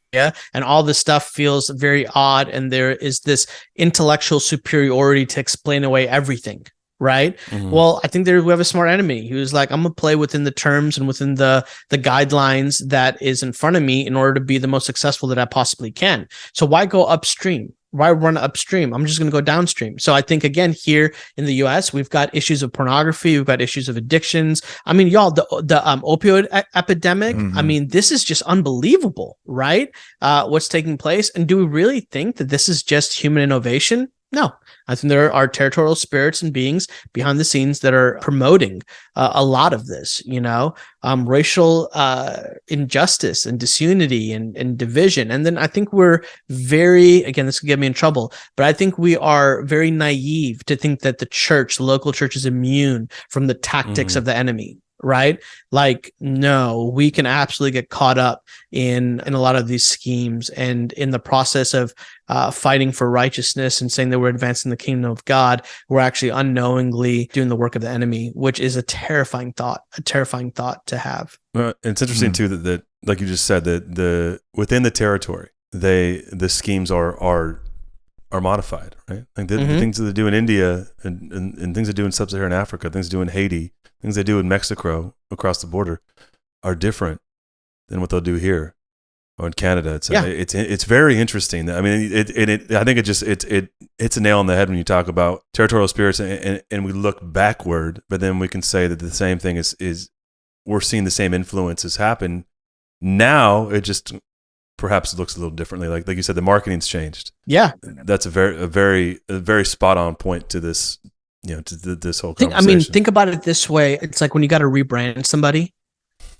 and all this stuff feels very odd, and there is this intellectual superiority to explain away everything, right? Well, I think we have a smart enemy who's like, I'm gonna play within the terms and within the guidelines that is in front of me in order to be the most successful that I possibly can. So why go upstream? Why run upstream? I'm just going to go downstream. So I think, again, here in the U.S., we've got issues of pornography. We've got issues of addictions. I mean, y'all, the opioid epidemic, I mean, this is just unbelievable, right? What's taking place. And do we really think that this is just human innovation? No, I think there are territorial spirits and beings behind the scenes that are promoting a lot of this, racial injustice and disunity and division. And then I think we're again, this could get me in trouble, but I think we are very naive to think that the local church is immune from the tactics of the enemy. Right? Like, no, we can absolutely get caught up in a lot of these schemes, and in the process of fighting for righteousness and saying that we're advancing the kingdom of God, we're actually unknowingly doing the work of the enemy, which is a terrifying thought to have. It's interesting too that like you just said, that within the territory, the schemes are modified, right? Like the things that they do in India and things they do in sub-Saharan Africa, things they do in Haiti, things they do in Mexico across the border are different than what they'll do here or in Canada. It's very interesting. I mean, I think it hits a nail on the head when you talk about territorial spirits, and we look backward, but then we can say that the same thing is we're seeing the same influences happen now. It just perhaps looks a little differently. Like you said, the marketing's changed. Yeah, that's a very spot on point to this. To this whole conversation. Think about it this way. It's like when you got to rebrand somebody,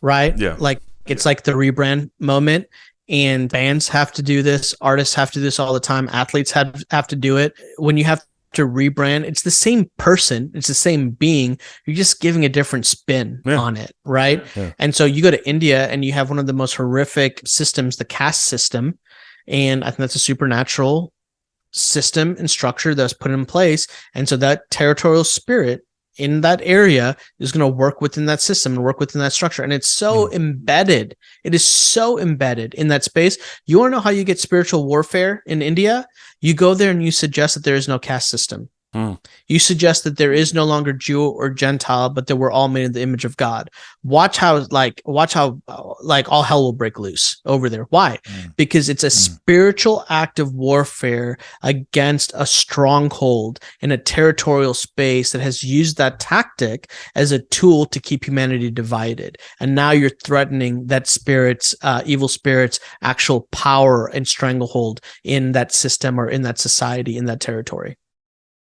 right? Yeah. Like it's like the rebrand moment, and bands have to do this. Artists have to do this all the time. Athletes have to do it. When you have to rebrand, it's the same person. It's the same being. You're just giving a different spin on it, right? Yeah. And so you go to India and you have one of the most horrific systems, the caste system. And I think that's a supernatural system and structure that's put in place, and so that territorial spirit in that area is going to work within that system and work within that structure, and it's so embedded. It is so embedded in that space. You want to know how you get spiritual warfare in India? You go there and you suggest that there is no caste system. You suggest that there is no longer Jew or Gentile, but that we're all made in the image of God. Watch how all hell will break loose over there. Why? Because it's a spiritual act of warfare against a stronghold in a territorial space that has used that tactic as a tool to keep humanity divided. And now you're threatening that evil spirit's actual power and stranglehold in that system or in that society, in that territory.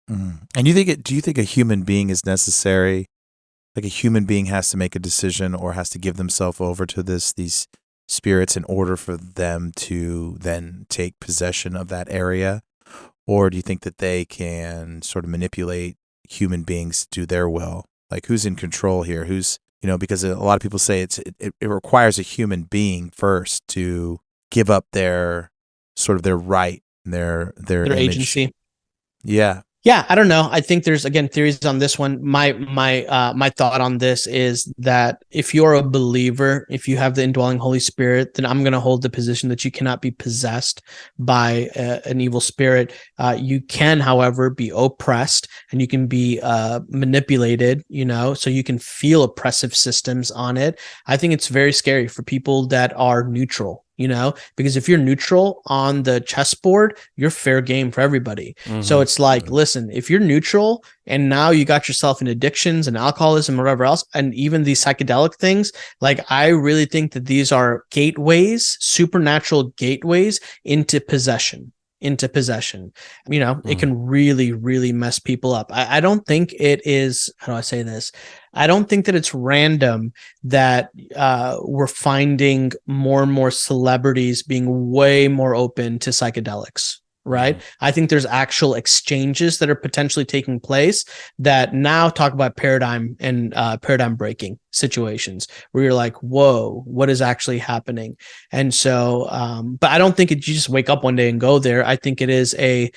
And do you think a human being is necessary? Like a human being has to make a decision or has to give themselves over to these spirits in order for them to then take possession of that area? Or do you think that they can sort of manipulate human beings to do their will? Like who's in control here? Who's, because a lot of people say it requires a human being first to give up their sort of their right, their agency. Yeah. Yeah, I don't know. I think there's, again, theories on this one. My thought on this is that if you're a believer, if you have the indwelling Holy Spirit, then I'm going to hold the position that you cannot be possessed by an evil spirit. You can, however, be oppressed and you can be manipulated, so you can feel oppressive systems on it. I think it's very scary for people that are neutral. Because if you're neutral on the chessboard, you're fair game for everybody. Mm-hmm. So it's like, listen, if you're neutral and now you got yourself in addictions and alcoholism or whatever else, and even these psychedelic things, like I really think that these are gateways, supernatural gateways into possession. It can really, really mess people up. I don't think it is, how do I say this? I don't think that it's random that we're finding more and more celebrities being way more open to psychedelics, right? I think there's actual exchanges that are potentially taking place that now talk about paradigm and paradigm breaking situations where you're like, whoa, what is actually happening? And so, but I don't think you just wake up one day and go there. I think it is a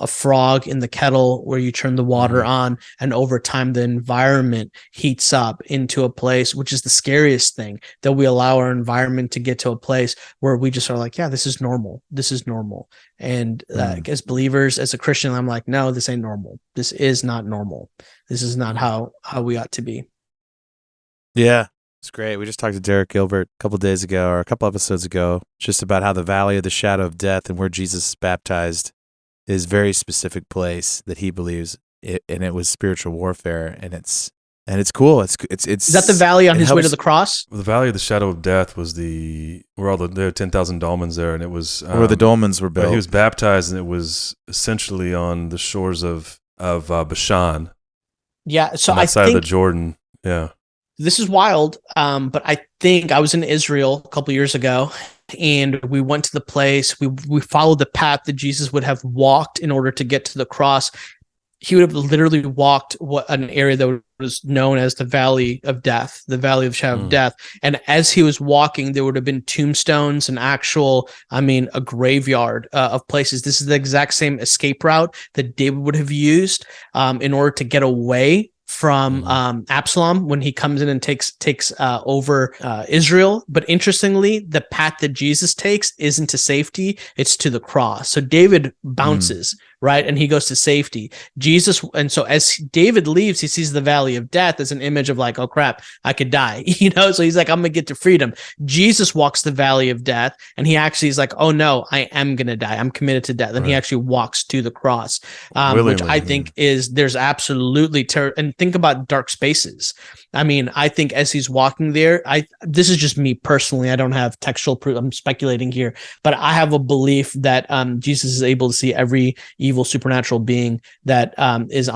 frog in the kettle where you turn the water on, and over time the environment heats up into a place, which is the scariest thing, that we allow our environment to get to a place where we just are like, yeah, this is normal. And as believers, as a Christian, I'm like, no, this ain't normal. This is not normal. This is not how we ought to be. Yeah, it's great. We just talked to Derek Gilbert a couple episodes ago, just about how the valley of the shadow of death and where Jesus is baptized is a very specific place that he believes and it was spiritual warfare, and it's cool. It's is that the valley on his way to the cross? The valley of the shadow of death was where there are 10,000 dolmens there, and it was where the dolmens were built. He was baptized, and it was essentially on the shores of Bashan. Yeah, so I think of the Jordan. Yeah. This is wild, but I think I was in Israel a couple years ago, and we went to the place. We followed the path that Jesus would have walked in order to get to the cross. He would have literally walked an area that was known as the Valley of Death, the Valley of Shadow of Death. And as he was walking, there would have been tombstones and a graveyard of places. This is the exact same escape route that David would have used in order to get away from Absalom when he comes in and takes over Israel. But interestingly, the path that Jesus takes isn't to safety, it's to the cross. So David bounces, right? And he goes to safety. So as David leaves, he sees the Valley of Death as an image of like, oh crap, I could die, so he's like, I'm gonna get to freedom. Jesus walks the Valley of Death, and he actually is like, oh no, I am gonna die, I'm committed to death. And he actually walks to the cross, which I think there's absolutely and think about dark spaces. I think as he's walking there, this is just me personally, I don't have textual proof, I'm speculating here, but I have a belief that Jesus is able to see every evil supernatural being that is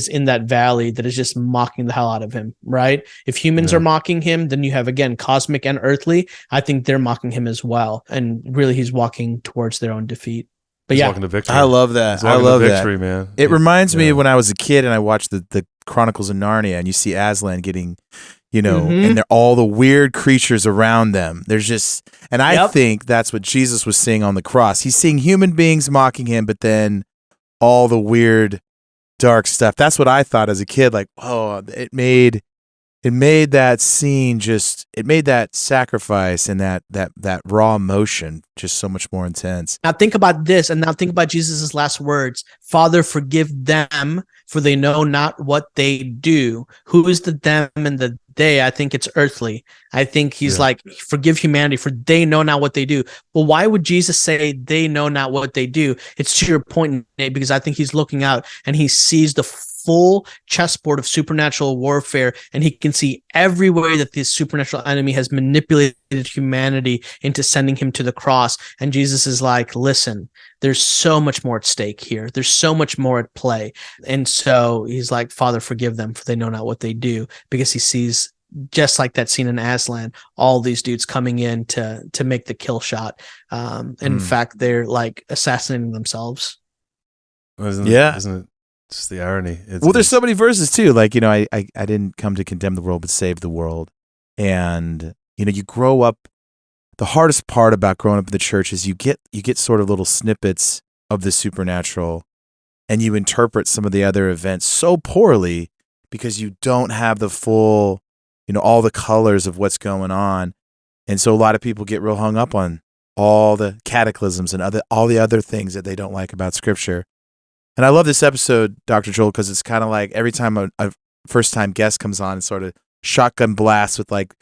in that valley that is just mocking the hell out of him, right? If humans are mocking him, then you have, again, cosmic and earthly. I think they're mocking him as well, and really he's walking towards their own defeat. But He's walking to victory. I love that. I love victory, man. It reminds me of when I was a kid and I watched the Chronicles of Narnia, and you see Aslan getting, and they're all the weird creatures around them. There's just, and I think that's what Jesus was seeing on the cross. He's seeing human beings mocking him, but then all the weird, dark stuff. That's what I thought as a kid. Like, oh, it made that scene it made that sacrifice and that raw emotion just so much more intense. Now think about this, and now think about Jesus' last words. Father, forgive them, for they know not what they do. Who is the them and the they? I think it's earthly. I think he's like, forgive humanity, for they know not what they do. Well, why would Jesus say they know not what they do? It's to your point, Nate, because I think he's looking out and he sees the full chessboard of supernatural warfare, and he can see every way that this supernatural enemy has manipulated humanity into sending him to the cross. And Jesus is like, listen, there's so much more at stake here. There's so much more at play. And so he's like, Father, forgive them, for they know not what they do, because he sees, just like that scene in Aslan, all these dudes coming in to make the kill shot. In fact, they're like assassinating themselves. Isn't it just the irony? There's so many verses too. Like, I didn't come to condemn the world, but save the world. And, you grow up. The hardest part about growing up in the church is you get sort of little snippets of the supernatural, and you interpret some of the other events so poorly because you don't have the full, all the colors of what's going on. And so a lot of people get real hung up on all the cataclysms and all the other things that they don't like about Scripture. And I love this episode, Dr. Joel, because it's kind of like every time a first-time guest comes on, it's sort of shotgun blast with like,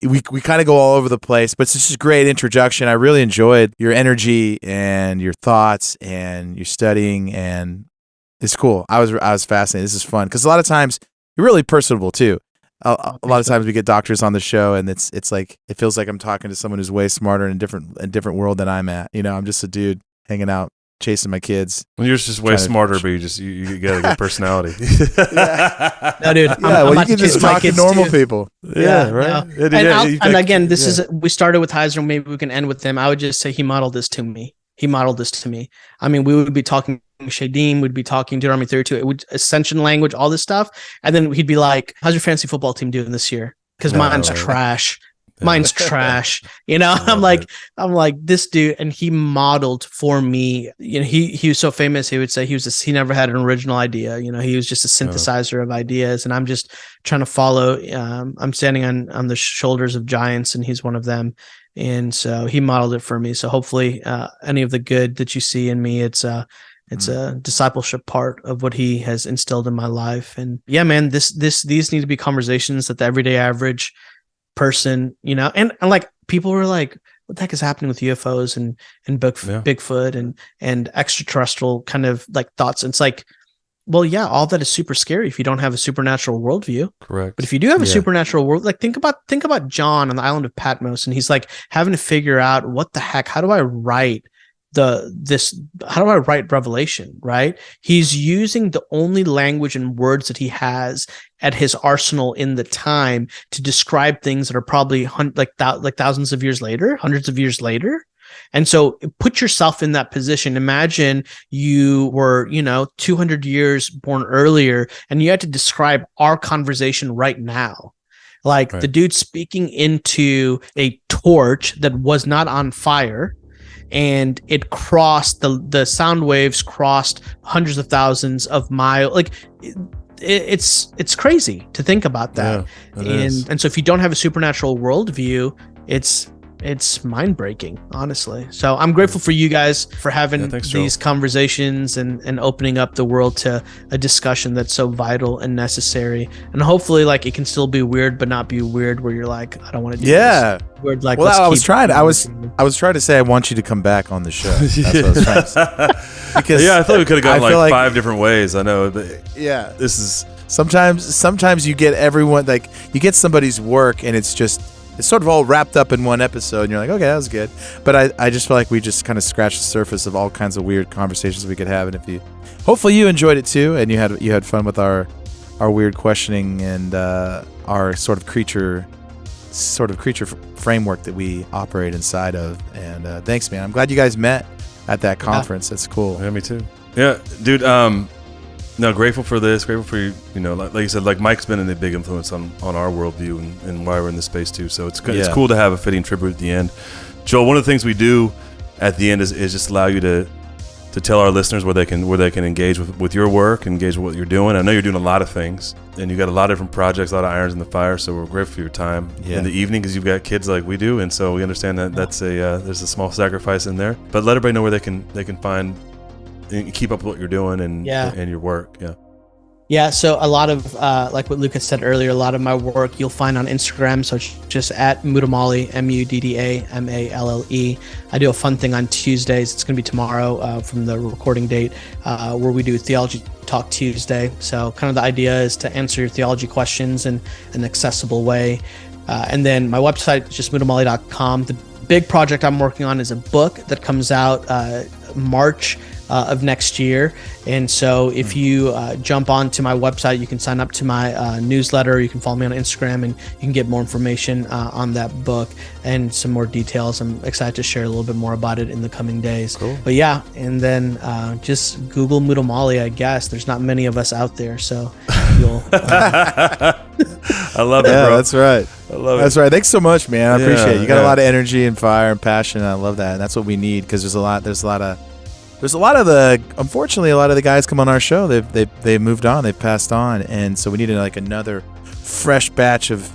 we kind of go all over the place, but it's just a great introduction. I really enjoyed your energy and your thoughts and your studying, and it's cool. I was fascinated. This is fun because a lot of times you're really personable too. A lot of times we get doctors on the show, and it's like it feels like I'm talking to someone who's way smarter in a different world than I'm at. I'm just a dude hanging out, chasing my kids. Well, you're just way smarter, but you got a good personality. No, dude. You can just talk to normal people. Yeah, right. No. And again, we started with Heiser. Maybe we can end with him. I would just say he modeled this to me. I mean, we would be talking Shadim, we'd be talking Deuteronomy 32, it would Ascension language, all this stuff, and then he'd be like, "How's your fantasy football team doing this year? Because mine's trash." Mine's trash. I'm like this dude, and he modeled for me. He was so famous. He would say he never had an original idea. He was just a synthesizer of ideas, and I'm just trying to follow. I'm standing on the shoulders of giants, and he's one of them. And so he modeled it for me. So hopefully, any of the good that you see in me, it's a discipleship part of what he has instilled in my life. And yeah, man, these need to be conversations that the everyday average person, and like people were like, what the heck is happening with UFOs and Bigfoot and extraterrestrial kind of like thoughts? And it's like, well, yeah, all that is super scary if you don't have a supernatural worldview. Correct. But if you do have a supernatural world, like think about John on the island of Patmos, and he's like having to figure out, what the heck, how do I write Revelation, right? He's using the only language and words that he has at his arsenal in the time to describe things that are probably like thousands of years later, hundreds of years later. And so put yourself in that position. Imagine you were, 200 years born earlier, and you had to describe our conversation right now. Like the dude speaking into a torch that was not on fire, and it crossed the sound waves crossed hundreds of thousands of miles. Like it's crazy to think about that. And so if you don't have a supernatural worldview, it's mind-breaking, honestly. So I'm grateful for you guys for having these conversations and opening up the world to a discussion that's so vital and necessary. And hopefully, like, it can still be weird, but not be weird where you're like, I don't want to do this. Weird, like, well, I was trying to say I want you to come back on the show. That's what I was trying to say. Because I thought we could have gone like 5 different ways. I know, but this is sometimes you get everyone, like, you get somebody's work and it's sort of all wrapped up in one episode, and you're like, okay, that was good. But I just feel like we just kind of scratched the surface of all kinds of weird conversations we could have. And hopefully you enjoyed it too, and you had fun with our weird questioning and our sort of creature framework that we operate inside of. And thanks, man. I'm glad you guys met at that conference. That's cool. Yeah, me too. Yeah, dude. No, grateful for this. Grateful for you. Like you said, like Mike's been a big influence on our worldview and why we're in this space too. So it's good. It's cool to have a fitting tribute at the end. Joel, one of the things we do at the end is just allow you to tell our listeners where they can engage with your work, engage with what you're doing. I know you're doing a lot of things, and you got a lot of different projects, a lot of irons in the fire. So we're grateful for your time in the evening, because you've got kids like we do, and so we understand that that's there's a small sacrifice in there. But let everybody know where they can find. And keep up with what you're doing and your work. Yeah, so a lot of, like what Lucas said earlier, a lot of my work you'll find on Instagram. So it's just at Muddamalle, Muddamalle. I do a fun thing on Tuesdays. It's going to be tomorrow from the recording date, where we do Theology Talk Tuesday. So kind of the idea is to answer your theology questions in an accessible way. And then my website is just muddamalle.com. The big project I'm working on is a book that comes out March of next year. And so if you jump onto my website, you can sign up to my newsletter. You can follow me on Instagram, and you can get more information on that book and some more details. I'm excited to share a little bit more about it in the coming days. Cool. But yeah, and then just Google Muddamalle, I guess. There's not many of us out there, so you'll... I love it, Yeah, bro. that's right. I love it. That's right. Thanks so much, man. I appreciate it. You got yeah. a lot of energy and fire and passion. And I love that. And that's what we need, because there's a lot of the, unfortunately, a lot of the guys come on our show. They've moved on. They've passed on. And so we need like another fresh batch of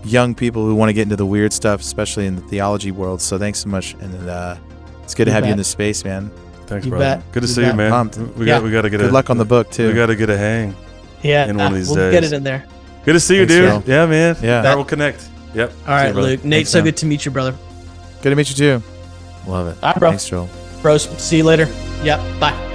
young people who want to get into the weird stuff, especially in the theology world. So thanks so much. And it's good to have you in this space, man. Thanks, You brother. bet. Good to You see you, bet. man. Pumped. We got to get Good luck on the book, too. We got to get a hang. Yeah, in one of these we'll days. get it in there. Good to see you, Thanks, dude. Joel. Yeah, man. Yeah. Now we'll connect. Yep. All right, brother. Luke. Nate, Thanks, so man. good to meet you, brother. Good to meet you, too. Love it. All right, bro. Thanks, Joel. Bros, see you later. Yep, bye.